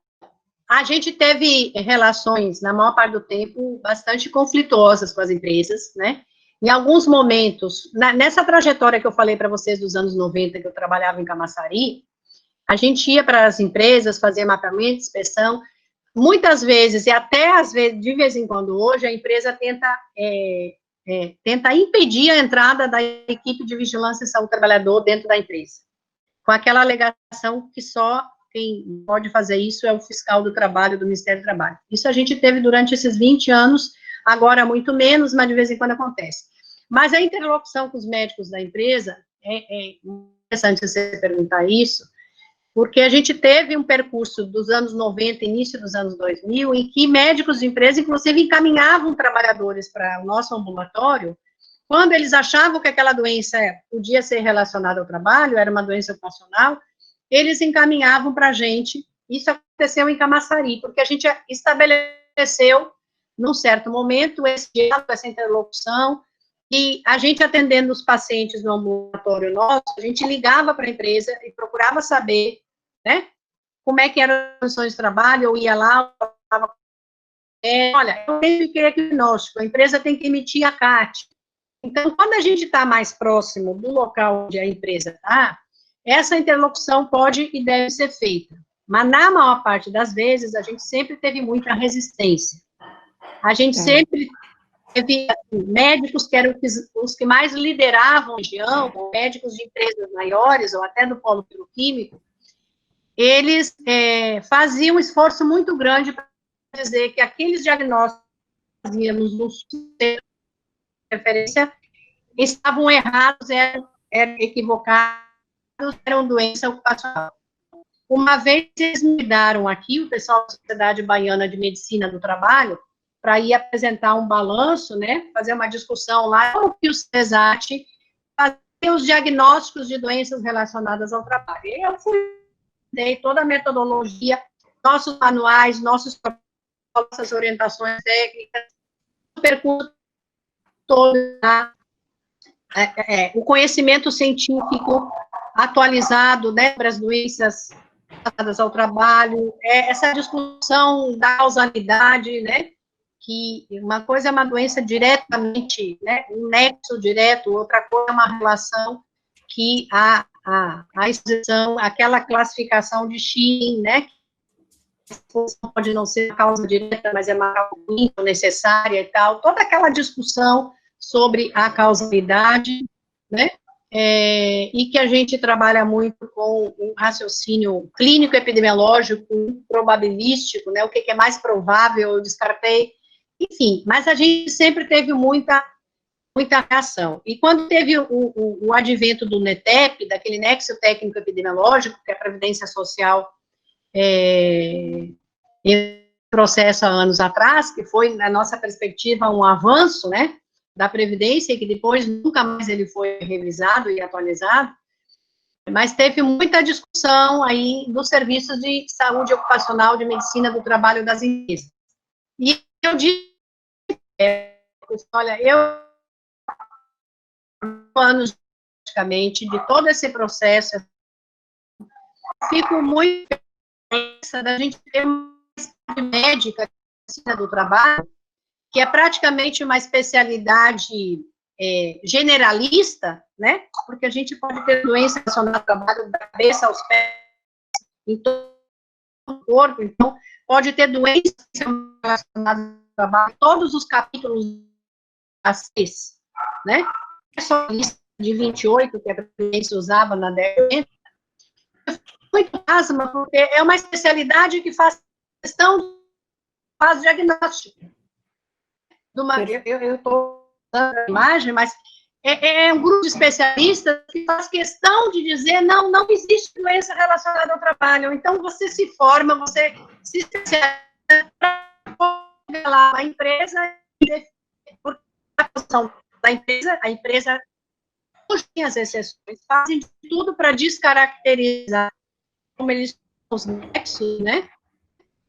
a gente teve relações, na maior parte do tempo, bastante conflituosas com as empresas, né? Em alguns momentos, nessa trajetória que eu falei para vocês dos anos 90, que eu trabalhava em Camaçari, a gente ia para as empresas, fazia mapeamento, inspeção, muitas vezes, e até às vezes, de vez em quando hoje, a empresa tenta impedir a entrada da equipe de vigilância e saúde do trabalhador dentro da empresa, com aquela alegação que só quem pode fazer isso é o fiscal do trabalho, do Ministério do Trabalho. Isso a gente teve durante esses 20 anos, agora muito menos, mas de vez em quando acontece. Mas a interlocução com os médicos da empresa, é interessante você perguntar isso, porque a gente teve um percurso dos anos 90, início dos anos 2000, em que médicos de empresa, inclusive, encaminhavam trabalhadores para o nosso ambulatório, quando eles achavam que aquela doença podia ser relacionada ao trabalho, era uma doença ocupacional, eles encaminhavam para a gente. Isso aconteceu em Camaçari, porque a gente estabeleceu, num certo momento, esse diálogo, essa interlocução, e a gente atendendo os pacientes no ambulatório nosso, a gente ligava para a empresa e procurava saber, né, como é que eram as condições de trabalho, eu ia lá, olha, eu tenho que ir diagnóstico, a empresa tem que emitir a CAT. Então, quando a gente está mais próximo do local onde a empresa está, essa interlocução pode e deve ser feita. Mas, na maior parte das vezes, a gente sempre teve muita resistência. A gente sempre teve médicos que eram os que mais lideravam a região, médicos de empresas maiores, ou até do polo petroquímico, eles faziam um esforço muito grande para dizer que aqueles diagnósticos que fazíamos no centro de referência estavam errados, eram equivocados, eram doença ocupacional. Uma vez eles me deram aqui, o pessoal da Sociedade Baiana de Medicina do Trabalho, para ir apresentar um balanço, né, fazer uma discussão lá, como que o CESAT fazia os diagnósticos de doenças relacionadas ao trabalho. Eu dei toda a metodologia, nossos manuais, nossas orientações técnicas, o percurso todo, o conhecimento científico atualizado, né, para as doenças relacionadas ao trabalho, essa discussão da causalidade, né, que uma coisa é uma doença diretamente, né, um nexo direto, outra coisa é uma relação que a exposição, aquela classificação de Shin, né, pode não ser uma causa direta, mas é uma causa necessária e tal, toda aquela discussão sobre a causalidade, né, e que a gente trabalha muito com um raciocínio clínico, epidemiológico, probabilístico, né, o que é mais provável, eu descartei, enfim, mas a gente sempre teve muita reação. E quando teve o advento do NETEP, daquele nexo técnico epidemiológico, que a Previdência Social em processo há anos atrás, que foi, na nossa perspectiva, um avanço, né, da Previdência, e que depois nunca mais ele foi revisado e atualizado, mas teve muita discussão aí dos serviços de saúde ocupacional, de medicina do trabalho das empresas. E eu digo, olha, eu anos praticamente de todo esse processo, fico muito da gente ter uma médica do trabalho, que é praticamente uma especialidade generalista, né? Porque a gente pode ter doença relacionada ao trabalho da cabeça aos pés, em todo o corpo, então pode ter doenças relacionadas ao trabalho, todos os capítulos das CIS, né? É só a lista de 28 que a Previdência usava na década de 80, muito asma, porque é uma especialidade que faz questão, faz diagnóstico. Eu estou dando a imagem, mas é um grupo de especialistas que faz questão de dizer, não existe doença relacionada ao trabalho. Então, você se forma, você se especializa para lá a empresa, porque a função da empresa, a empresa tem as exceções, fazem de tudo para descaracterizar como eles são os nexos, né?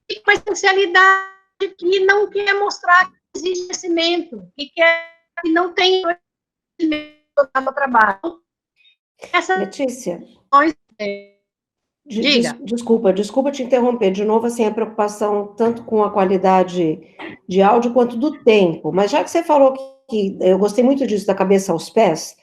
E uma especialidade que não quer mostrar que existe conhecimento, que não tem conhecimento do trabalho. Letícia, diga. Desculpa te interromper, de novo, assim, a preocupação tanto com a qualidade de áudio quanto do tempo, mas já que você falou que eu gostei muito disso, da cabeça aos pés,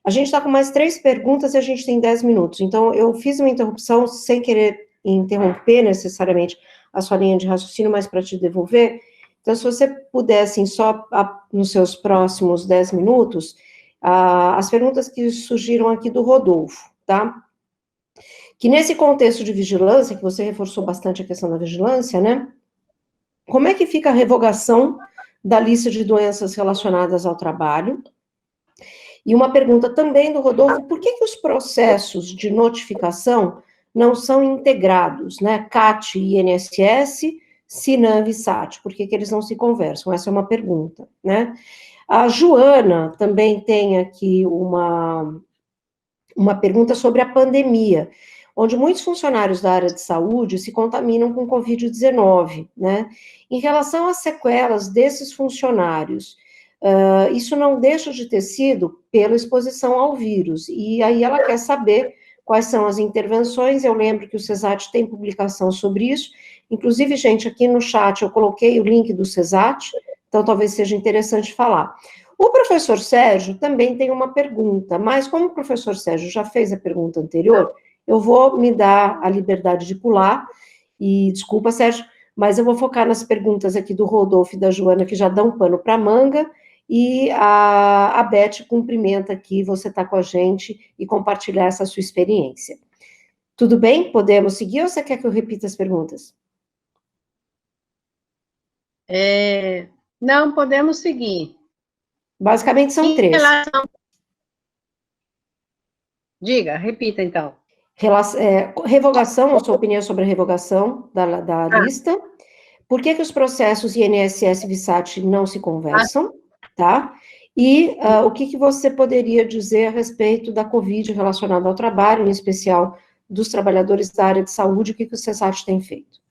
a gente está com mais 3 perguntas e a gente tem 10 minutos, então eu fiz uma interrupção sem querer interromper necessariamente a sua linha de raciocínio, mas para te devolver, então se você pudesse, só nos seus próximos 10 minutos, as perguntas que surgiram aqui do Rodolfo, tá? Que nesse contexto de vigilância, que você reforçou bastante a questão da vigilância, né? Como é que fica a revogação da lista de doenças relacionadas ao trabalho? E uma pergunta também do Rodolfo, por que os processos de notificação não são integrados, né? CAT e INSS, SINAM e SAT, por que eles não se conversam? Essa é uma pergunta, né? A Joana também tem aqui uma pergunta sobre a pandemia, onde muitos funcionários da área de saúde se contaminam com Covid-19, né? Em relação às sequelas desses funcionários, isso não deixa de ter sido pela exposição ao vírus, e aí ela quer saber quais são as intervenções. Eu lembro que o CESAT tem publicação sobre isso, inclusive, gente, aqui no chat eu coloquei o link do CESAT, então talvez seja interessante falar. O professor Sérgio também tem uma pergunta, mas como o professor Sérgio já fez a pergunta anterior, eu vou me dar a liberdade de pular, e desculpa, Sérgio, mas eu vou focar nas perguntas aqui do Rodolfo e da Joana, que já dão pano para manga, e a Beth cumprimenta aqui, você está com a gente e compartilhar essa sua experiência. Tudo bem? Podemos seguir ou você quer que eu repita as perguntas? Não, podemos seguir. Basicamente são 3. Diga, repita então. Revogação, a sua opinião sobre a revogação da lista. Por que os processos INSS e VSAT não se conversam, tá? E o que você poderia dizer a respeito da Covid relacionada ao trabalho, em especial dos trabalhadores da área de saúde, o que o CESAT tem feito?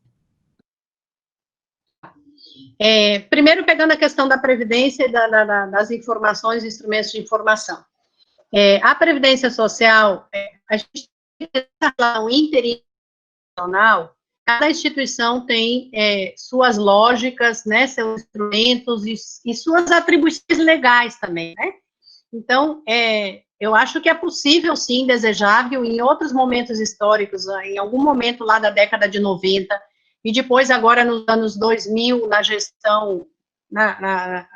Primeiro, pegando a questão da Previdência e das informações e instrumentos de informação. A Previdência Social, a gente tem essa relação interinstitucional, cada instituição tem suas lógicas, né, seus instrumentos e suas atribuições legais também, né? Então, eu acho que é possível, sim, desejável, em outros momentos históricos, em algum momento lá da década de 90, e depois agora nos anos 2000, na gestão,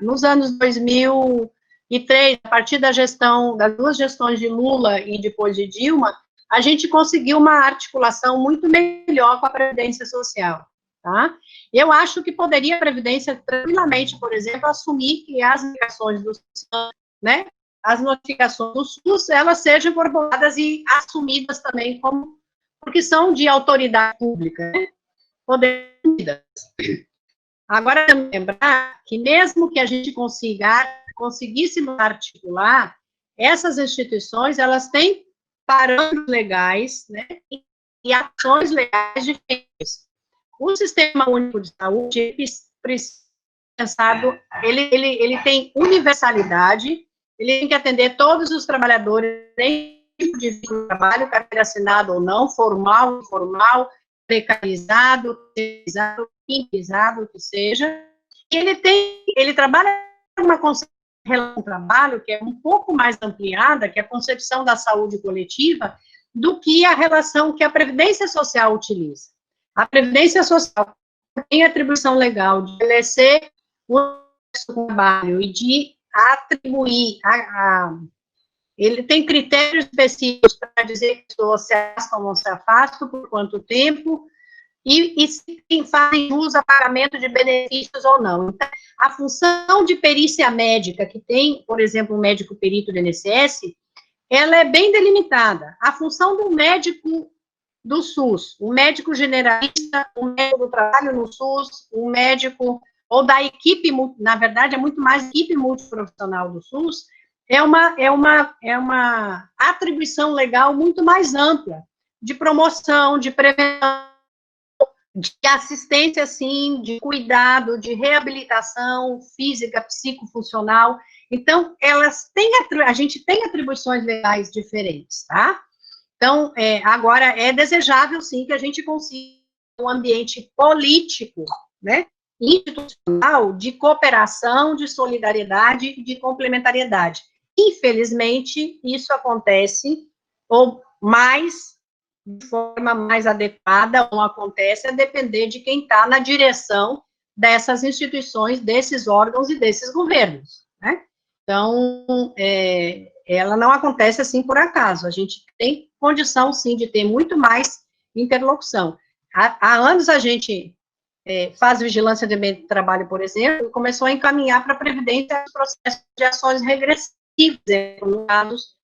nos anos 2003, a partir da gestão, das duas gestões de Lula e depois de Dilma, a gente conseguiu uma articulação muito melhor com a Previdência Social, tá? Eu acho que poderia a Previdência tranquilamente, por exemplo, assumir que as ligações do SUS, né, as notificações do SUS, elas sejam incorporadas e assumidas também como, porque são de autoridade pública, né? Agora, lembrar que mesmo que a gente conseguisse articular, essas instituições, elas têm parâmetros legais, né, e ações legais diferentes. O Sistema Único de Saúde, ele precisa pensado, ele tem universalidade, ele tem que atender todos os trabalhadores, sem tipo de trabalho, carteira assinada ou não, formal, informal, precarizado, terceirizado, o que seja. E ele trabalha uma concepção de trabalho que é um pouco mais ampliada, que é a concepção da saúde coletiva, do que a relação que a Previdência Social utiliza. A Previdência Social tem atribuição legal de estabelecer o trabalho e de atribuir ele tem critérios específicos para dizer que a pessoa se afasta ou não se afasta, por quanto tempo, e se fazem uso a pagamento de benefícios ou não. Então, a função de perícia médica que tem, por exemplo, um médico perito do INSS, ela é bem delimitada. A função do médico do SUS, o médico generalista, o médico do trabalho no SUS, o médico, ou da equipe, na verdade, é muito mais equipe multiprofissional do SUS, é uma atribuição legal muito mais ampla, de promoção, de prevenção, de assistência, sim, de cuidado, de reabilitação física, psicofuncional. Então, a gente tem atribuições legais diferentes, tá? Então, agora, é desejável, sim, que a gente consiga um ambiente político, né, institucional, de cooperação, de solidariedade e de complementariedade. Infelizmente, isso acontece, ou de forma mais adequada, ou acontece, a depender de quem está na direção dessas instituições, desses órgãos e desses governos, né? Então, ela não acontece assim por acaso, a gente tem condição, sim, de ter muito mais interlocução. Há anos a gente faz vigilância de ambiente de trabalho, por exemplo, e começou a encaminhar para a Previdência os processos de ações regressivas, em casos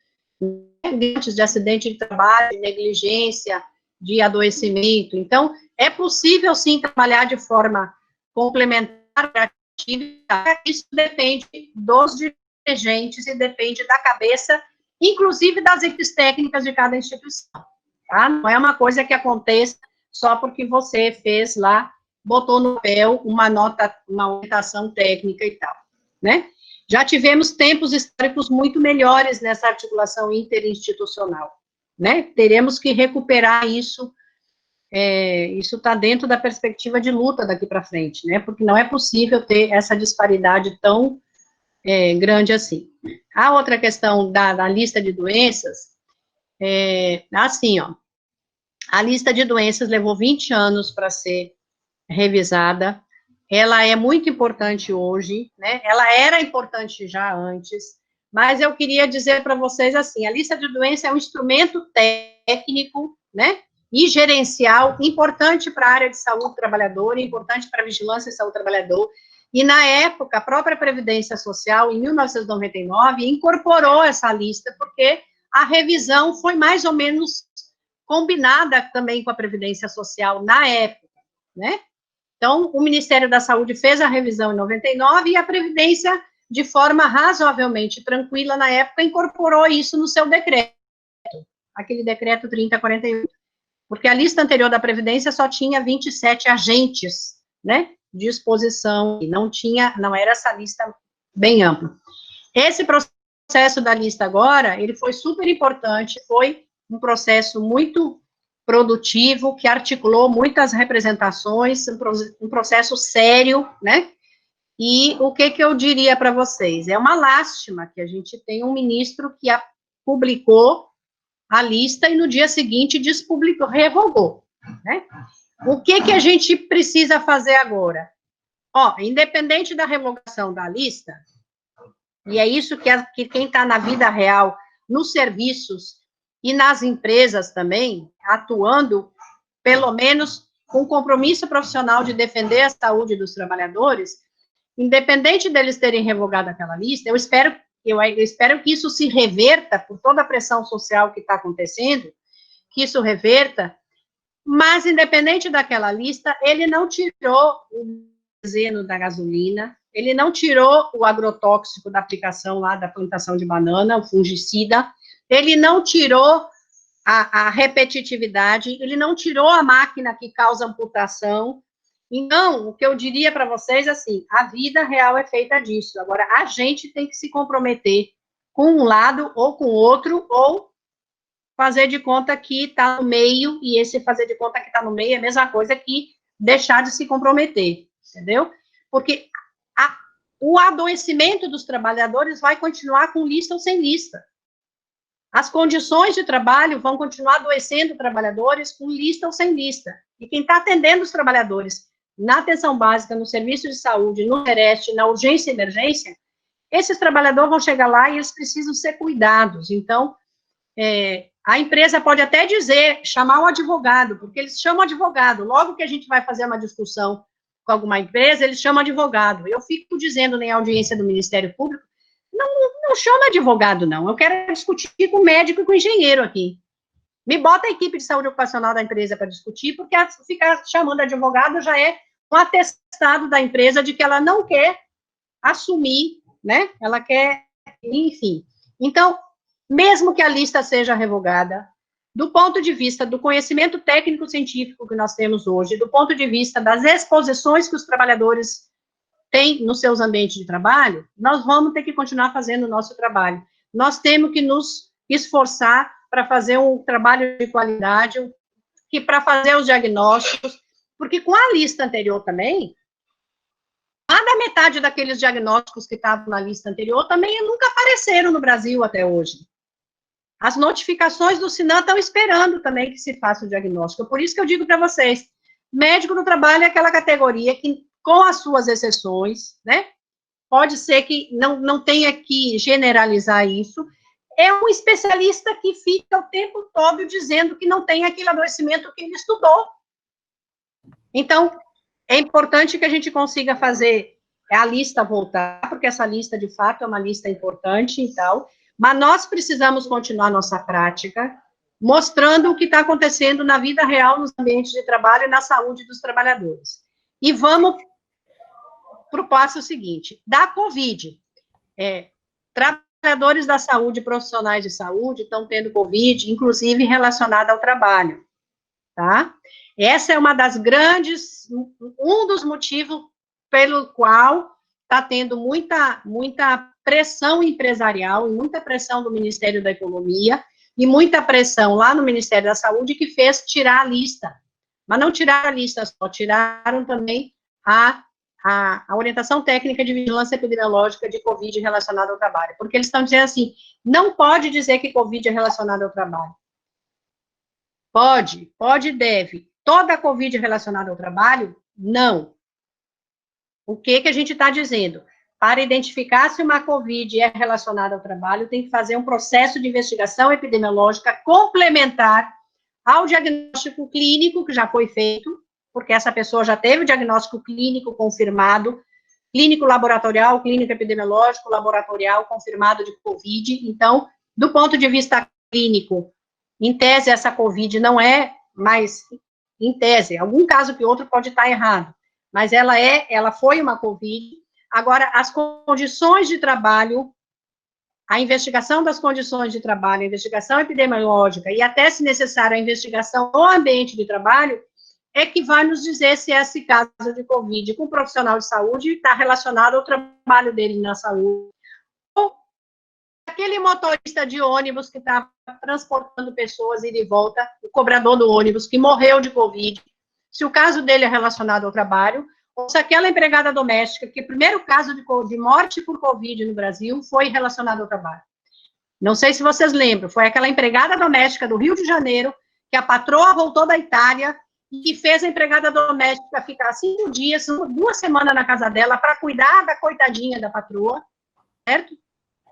de acidente de trabalho, de negligência, de adoecimento. Então, é possível, sim, trabalhar de forma complementar, isso depende dos dirigentes e depende da cabeça, inclusive das equipes técnicas de cada instituição, tá? Não é uma coisa que aconteça só porque você fez lá, botou no papel uma nota, uma orientação técnica e tal, né? Já tivemos tempos históricos muito melhores nessa articulação interinstitucional, né? Teremos que recuperar isso, isso está dentro da perspectiva de luta daqui para frente, né? Porque não é possível ter essa disparidade tão grande assim. A outra questão da lista de doenças, assim, ó, a lista de doenças levou 20 anos para ser revisada, ela é muito importante hoje, né? Ela era importante já antes, mas eu queria dizer para vocês assim, a lista de doenças é um instrumento técnico, né? E gerencial importante para a área de saúde do trabalhador, importante para a vigilância de saúde do trabalhador, e na época, a própria Previdência Social, em 1999, incorporou essa lista, porque a revisão foi mais ou menos combinada também com a Previdência Social na época, né? Então, o Ministério da Saúde fez a revisão em 99 e a Previdência, de forma razoavelmente tranquila na época, incorporou isso no seu decreto, aquele decreto 3048, porque a lista anterior da Previdência só tinha 27 agentes, né, de exposição, e não era essa lista bem ampla. Esse processo da lista agora, ele foi super importante, foi um processo muito produtivo, que articulou muitas representações, um processo sério, né, E o que eu diria para vocês? É uma lástima que a gente tem um ministro que publicou a lista e no dia seguinte despublicou, revogou, né? O que a gente precisa fazer agora? Independente da revogação da lista, e é isso que quem está na vida real, nos serviços e nas empresas também, atuando, pelo menos com compromisso profissional de defender a saúde dos trabalhadores, independente deles terem revogado aquela lista, eu espero que isso se reverta por toda a pressão social que está acontecendo, que isso reverta, mas independente daquela lista, ele não tirou o benzeno da gasolina, ele não tirou o agrotóxico da aplicação lá da plantação de banana, o fungicida, ele não tirou a repetitividade, ele não tirou a máquina que causa amputação. Então, o que eu diria para vocês, assim, a vida real é feita disso. Agora, a gente tem que se comprometer com um lado ou com o outro, ou fazer de conta que está no meio, e esse fazer de conta que está no meio é a mesma coisa que deixar de se comprometer, entendeu? Porque o adoecimento dos trabalhadores vai continuar com lista ou sem lista. As condições de trabalho vão continuar adoecendo trabalhadores com lista ou sem lista. E quem está atendendo os trabalhadores na atenção básica, no serviço de saúde, no SEREST, na urgência e emergência, esses trabalhadores vão chegar lá e eles precisam ser cuidados. Então, a empresa pode até dizer, chamar um advogado, porque eles chamam advogado. Logo que a gente vai fazer uma discussão com alguma empresa, eles chamam advogado. Eu fico dizendo em audiência do Ministério Público, não chama advogado, não. Eu quero discutir com o médico e com o engenheiro aqui. Me bota a equipe de saúde ocupacional da empresa para discutir, porque ficar chamando advogado já é um atestado da empresa de que ela não quer assumir, né? Ela quer, enfim. Então, mesmo que a lista seja revogada, do ponto de vista do conhecimento técnico-científico que nós temos hoje, do ponto de vista das exposições que os trabalhadores têm nos seus ambientes de trabalho, nós vamos ter que continuar fazendo o nosso trabalho. Nós temos que nos esforçar para fazer um trabalho de qualidade, para fazer os diagnósticos, porque com a lista anterior também, mais da metade daqueles diagnósticos que estavam na lista anterior também nunca apareceram no Brasil até hoje. As notificações do SINAM estão esperando também que se faça o diagnóstico. Por isso que eu digo para vocês, médico do trabalho é aquela categoria que, com as suas exceções, né, pode ser que não tenha que generalizar isso, é um especialista que fica o tempo todo dizendo que não tem aquele adoecimento que ele estudou. Então, é importante que a gente consiga fazer a lista voltar, porque essa lista, de fato, é uma lista importante e tal, mas nós precisamos continuar nossa prática, mostrando o que está acontecendo na vida real, nos ambientes de trabalho e na saúde dos trabalhadores. E vamos para o passo seguinte, da Covid. Trabalhadores da saúde, profissionais de saúde, estão tendo Covid, inclusive relacionada ao trabalho, tá? Essa é uma das grandes, um dos motivos pelo qual está tendo muita pressão empresarial e muita pressão do Ministério da Economia e muita pressão lá no Ministério da Saúde que fez tirar a lista. Mas não tiraram a lista só, tiraram também a orientação técnica de vigilância epidemiológica de Covid relacionada ao trabalho, porque eles estão dizendo assim, não pode dizer que Covid é relacionada ao trabalho. Pode e deve. Toda a Covid relacionada ao trabalho? Não. O que a gente está dizendo? Para identificar se uma Covid é relacionada ao trabalho, tem que fazer um processo de investigação epidemiológica complementar ao diagnóstico clínico que já foi feito, porque essa pessoa já teve o diagnóstico clínico confirmado, clínico laboratorial, clínico epidemiológico laboratorial confirmado de Covid. Então, do ponto de vista clínico, em tese, essa Covid não é mais, em tese, algum caso que outro pode estar errado, mas ela foi uma Covid. Agora, as condições de trabalho, a investigação das condições de trabalho, a investigação epidemiológica e até, se necessário, a investigação no ambiente de trabalho, é que vai nos dizer se esse caso de Covid com um profissional de saúde está relacionado ao trabalho dele na saúde. Ou aquele motorista de ônibus que está transportando pessoas ida e volta, o cobrador do ônibus que morreu de Covid, se o caso dele é relacionado ao trabalho, ou se aquela empregada doméstica, que o primeiro caso de morte por Covid no Brasil foi relacionado ao trabalho. Não sei se vocês lembram, foi aquela empregada doméstica do Rio de Janeiro, que a patroa voltou da Itália e que fez a empregada doméstica ficar 5 dias, 2 semanas na casa dela para cuidar da coitadinha da patroa, certo?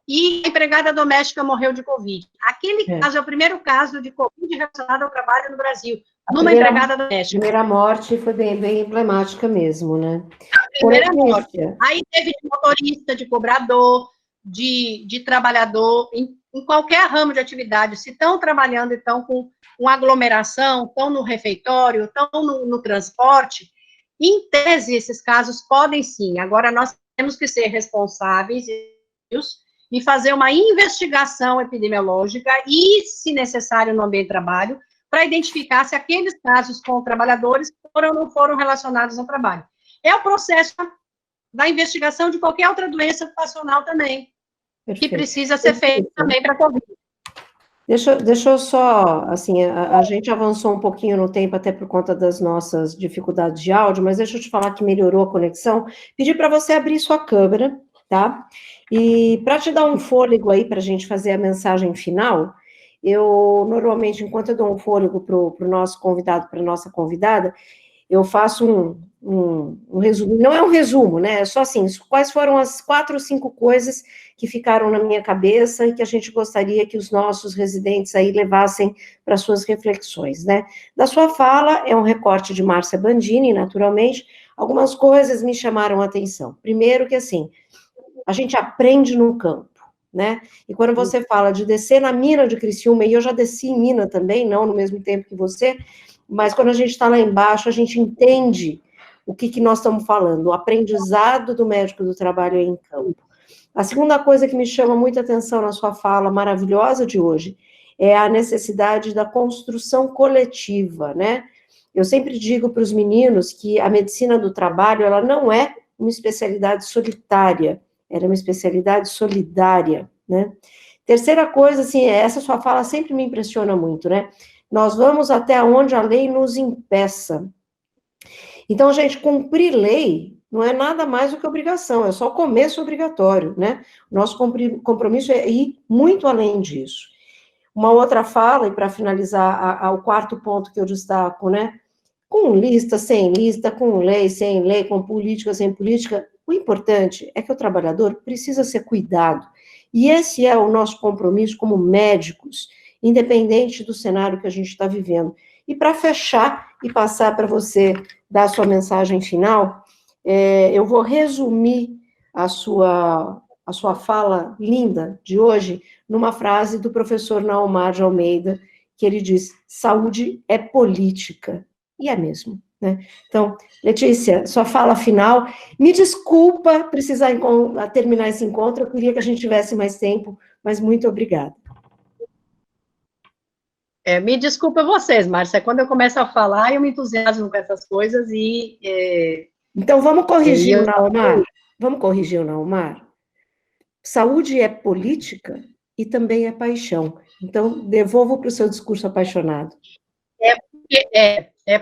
E a empregada doméstica morreu de Covid. Aquele caso é o primeiro caso de Covid relacionado ao trabalho no Brasil, numa empregada doméstica. A primeira morte foi bem emblemática mesmo, né? A primeira morte. Aí teve de motorista, de cobrador, de trabalhador, em qualquer ramo de atividade, se estão trabalhando, estão com aglomeração, estão no refeitório, estão no transporte, em tese, esses casos podem sim. Agora, nós temos que ser responsáveis e fazer uma investigação epidemiológica e, se necessário, no ambiente de trabalho, para identificar se aqueles casos com trabalhadores foram ou não foram relacionados ao trabalho. É o processo da investigação de qualquer outra doença ocupacional também, que precisa ser feito também para a Covid. Deixa eu só, assim, a gente avançou um pouquinho no tempo, até por conta das nossas dificuldades de áudio, mas deixa eu te falar que melhorou a conexão. Pedir para você abrir sua câmera, tá? E para te dar um fôlego aí, para a gente fazer a mensagem final, eu, normalmente, enquanto eu dou um fôlego para o nosso convidado, para a nossa convidada, eu faço um resumo, não é um resumo, né, é só assim, quais foram as 4 ou 5 coisas que ficaram na minha cabeça e que a gente gostaria que os nossos residentes aí levassem para suas reflexões, né. Da sua fala, é um recorte de Márcia Bandini, naturalmente, algumas coisas me chamaram a atenção. Primeiro que, assim, a gente aprende no campo, né, e quando você fala de descer na mina de Criciúma, e eu já desci em mina também, não no mesmo tempo que você, mas quando a gente está lá embaixo, a gente entende o que nós estamos falando, o aprendizado do médico do trabalho em campo. A segunda coisa que me chama muita atenção na sua fala maravilhosa de hoje é a necessidade da construção coletiva, né? Eu sempre digo para os meninos que a medicina do trabalho, ela não é uma especialidade solitária, ela é uma especialidade solidária, né? Terceira coisa, assim, essa sua fala sempre me impressiona muito, né? Nós vamos até onde a lei nos impeça. Então, gente, cumprir lei não é nada mais do que obrigação, é só o começo obrigatório, né? Nosso compromisso é ir muito além disso. Uma outra fala, e para finalizar o quarto ponto que eu destaco, né? Com lista, sem lista, com lei, sem lei, com política, sem política, o importante é que o trabalhador precisa ser cuidado. E esse é o nosso compromisso como médicos, independente do cenário que a gente está vivendo. E para fechar e passar para você dar a sua mensagem final, eu vou resumir a sua fala linda de hoje numa frase do professor Naumar de Almeida, que ele diz: saúde é política. E é mesmo, né? Então, Letícia, sua fala final. Me desculpa precisar terminar esse encontro, eu queria que a gente tivesse mais tempo, mas muito obrigada. Me desculpa vocês, Márcia, quando eu começo a falar, eu me entusiasmo com essas coisas e... Então, vamos corrigir o Naumar? Vamos corrigir o Naumar? Saúde é política e também é paixão. Então, devolvo para o seu discurso apaixonado.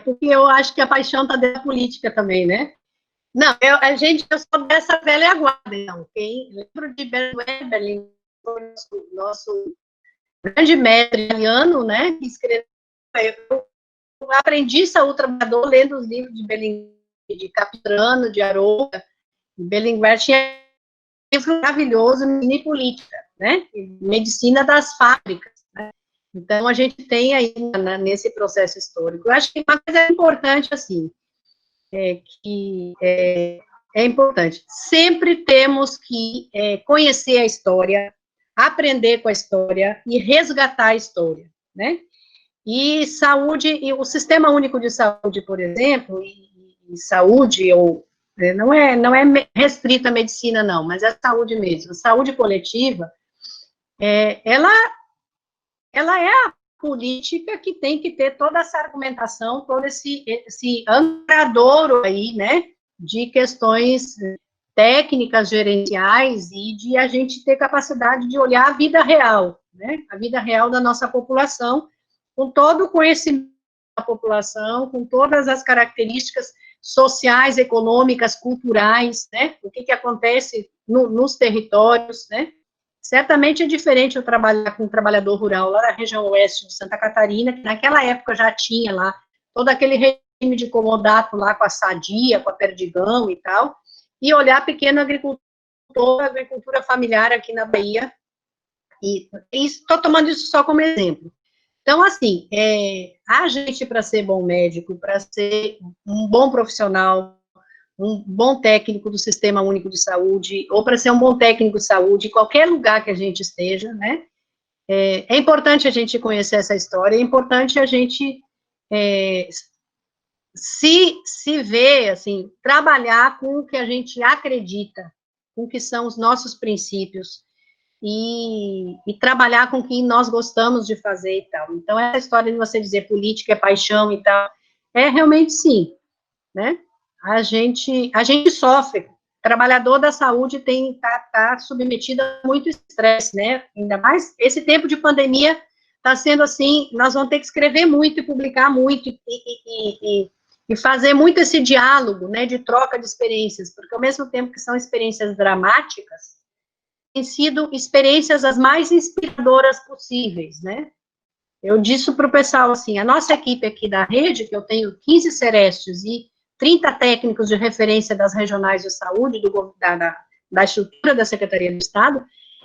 Porque eu acho que a paixão está dentro da política também, né? Não, eu sou dessa velha guarda, então. Quem lembra de Berling, nosso grande mestre italiano, né, que escreveu, eu aprendi saúde trabalhador lendo os livros de Berling, de Capistrano, de Arouca. Berlinguer tinha um livro maravilhoso em política, né, medicina das fábricas, né? Então, a gente tem aí, nesse processo histórico, eu acho que uma coisa importante, assim, é importante, sempre temos que conhecer a história, aprender com a história e resgatar a história, né? E saúde, e o Sistema Único de Saúde, por exemplo, e saúde, não é restrita à medicina, não, mas é saúde mesmo. A saúde coletiva, ela é a política que tem que ter toda essa argumentação, todo esse ancoradouro aí, né, de questões técnicas, gerenciais, e de a gente ter capacidade de olhar a vida real, né, a vida real da nossa população, com todo o conhecimento da população, com todas as características sociais, econômicas, culturais, né? O que acontece nos territórios, né? Certamente é diferente eu trabalhar com um trabalhador rural lá na região oeste de Santa Catarina, que naquela época já tinha lá todo aquele regime de comodato lá com a sadia, com a perdigão e tal, e olhar pequeno agricultor, agricultura familiar aqui na Bahia, e estou tomando isso só como exemplo. Então, assim, a gente, para ser bom médico, para ser um bom profissional, um bom técnico do Sistema Único de Saúde, ou para ser um bom técnico de saúde, em qualquer lugar que a gente esteja, né? É importante a gente conhecer essa história, é importante a gente se ver, assim, trabalhar com o que a gente acredita, com o que são os nossos princípios, e trabalhar com o que nós gostamos de fazer e tal. Então, essa história de você dizer política é paixão e tal, realmente sim, né? A gente sofre. O trabalhador da saúde tá submetido a muito estresse, né? Ainda mais esse tempo de pandemia está sendo assim, nós vamos ter que escrever muito e publicar muito e fazer muito esse diálogo, né, de troca de experiências, porque ao mesmo tempo que são experiências dramáticas, têm sido experiências as mais inspiradoras possíveis, né? Eu disse para o pessoal, assim, a nossa equipe aqui da rede, que eu tenho 15 serestes e 30 técnicos de referência das regionais de saúde, da estrutura da Secretaria do Estado,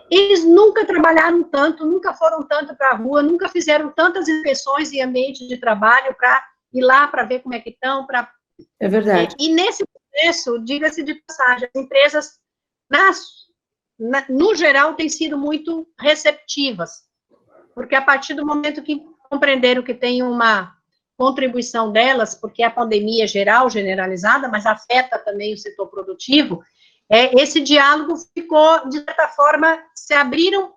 eles nunca trabalharam tanto, nunca foram tanto para a rua, nunca fizeram tantas inspeções em ambiente de trabalho para ir lá para ver como é que estão. É verdade. E nesse processo, diga-se de passagem, as empresas, no geral, têm sido muito receptivas, porque a partir do momento que compreenderam que tem uma contribuição delas, porque a pandemia é geral, generalizada, mas afeta também o setor produtivo, esse diálogo ficou, de certa forma, se abriram,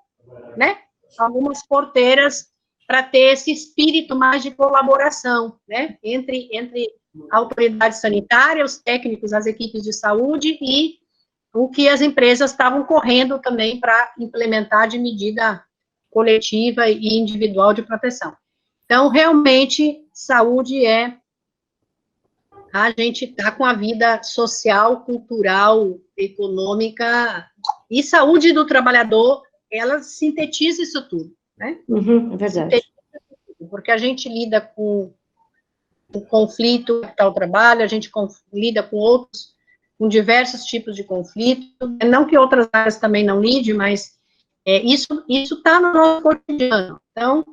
né, algumas porteiras para ter esse espírito mais de colaboração, né, entre a autoridade sanitária, os técnicos, as equipes de saúde e o que as empresas estavam correndo também para implementar de medida coletiva e individual de proteção. Então, realmente, saúde a gente está com a vida social, cultural, econômica, e saúde do trabalhador, ela sintetiza isso tudo, né? É verdade. Porque a gente lida com o conflito que está o trabalho, a gente lida com diversos tipos de conflito, não que outras áreas também não lidem, mas isso está no nosso cotidiano. Então,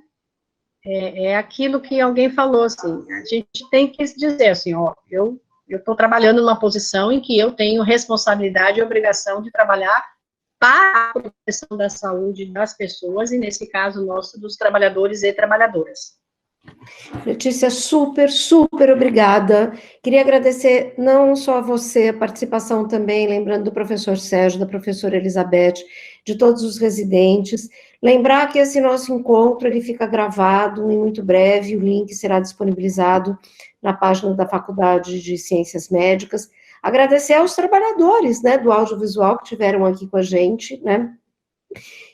é aquilo que alguém falou, assim, a gente tem que dizer assim, ó, eu estou trabalhando numa posição em que eu tenho responsabilidade e obrigação de trabalhar para a proteção da saúde das pessoas, e nesse caso nosso, dos trabalhadores e trabalhadoras. Letícia, super, super obrigada. Queria agradecer não só a você, a participação também, lembrando do professor Sérgio, da professora Elizabeth, de todos os residentes. Lembrar que esse nosso encontro, ele fica gravado e muito breve, o link será disponibilizado na página da Faculdade de Ciências Médicas. Agradecer aos trabalhadores, né, do audiovisual que estiveram aqui com a gente, né,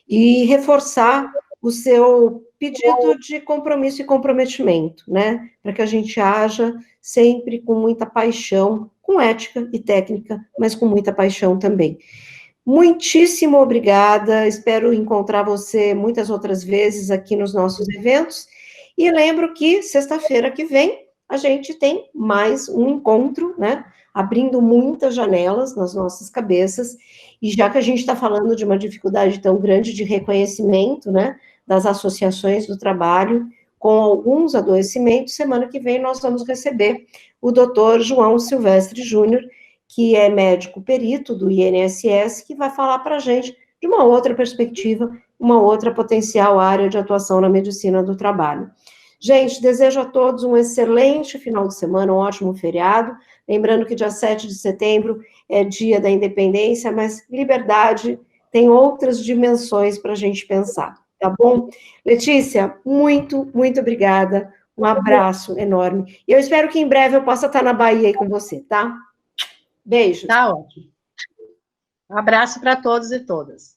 e reforçar o seu pedido de compromisso e comprometimento, né, para que a gente haja sempre com muita paixão, com ética e técnica, mas com muita paixão também. Muitíssimo obrigada, espero encontrar você muitas outras vezes aqui nos nossos eventos, e lembro que sexta-feira que vem a gente tem mais um encontro, né, abrindo muitas janelas nas nossas cabeças, e já que a gente está falando de uma dificuldade tão grande de reconhecimento, né, das associações do trabalho, com alguns adoecimentos, semana que vem nós vamos receber o doutor João Silvestre Júnior, que é médico perito do INSS, que vai falar para a gente de uma outra perspectiva, uma outra potencial área de atuação na medicina do trabalho. Gente, desejo a todos um excelente final de semana, um ótimo feriado. Lembrando que dia 7 de setembro é dia da independência, mas liberdade tem outras dimensões para a gente pensar, tá bom? Letícia, muito, muito obrigada. Um abraço enorme. E eu espero que em breve eu possa estar na Bahia aí com você, tá? Beijo. Tá ótimo. Um abraço para todos e todas.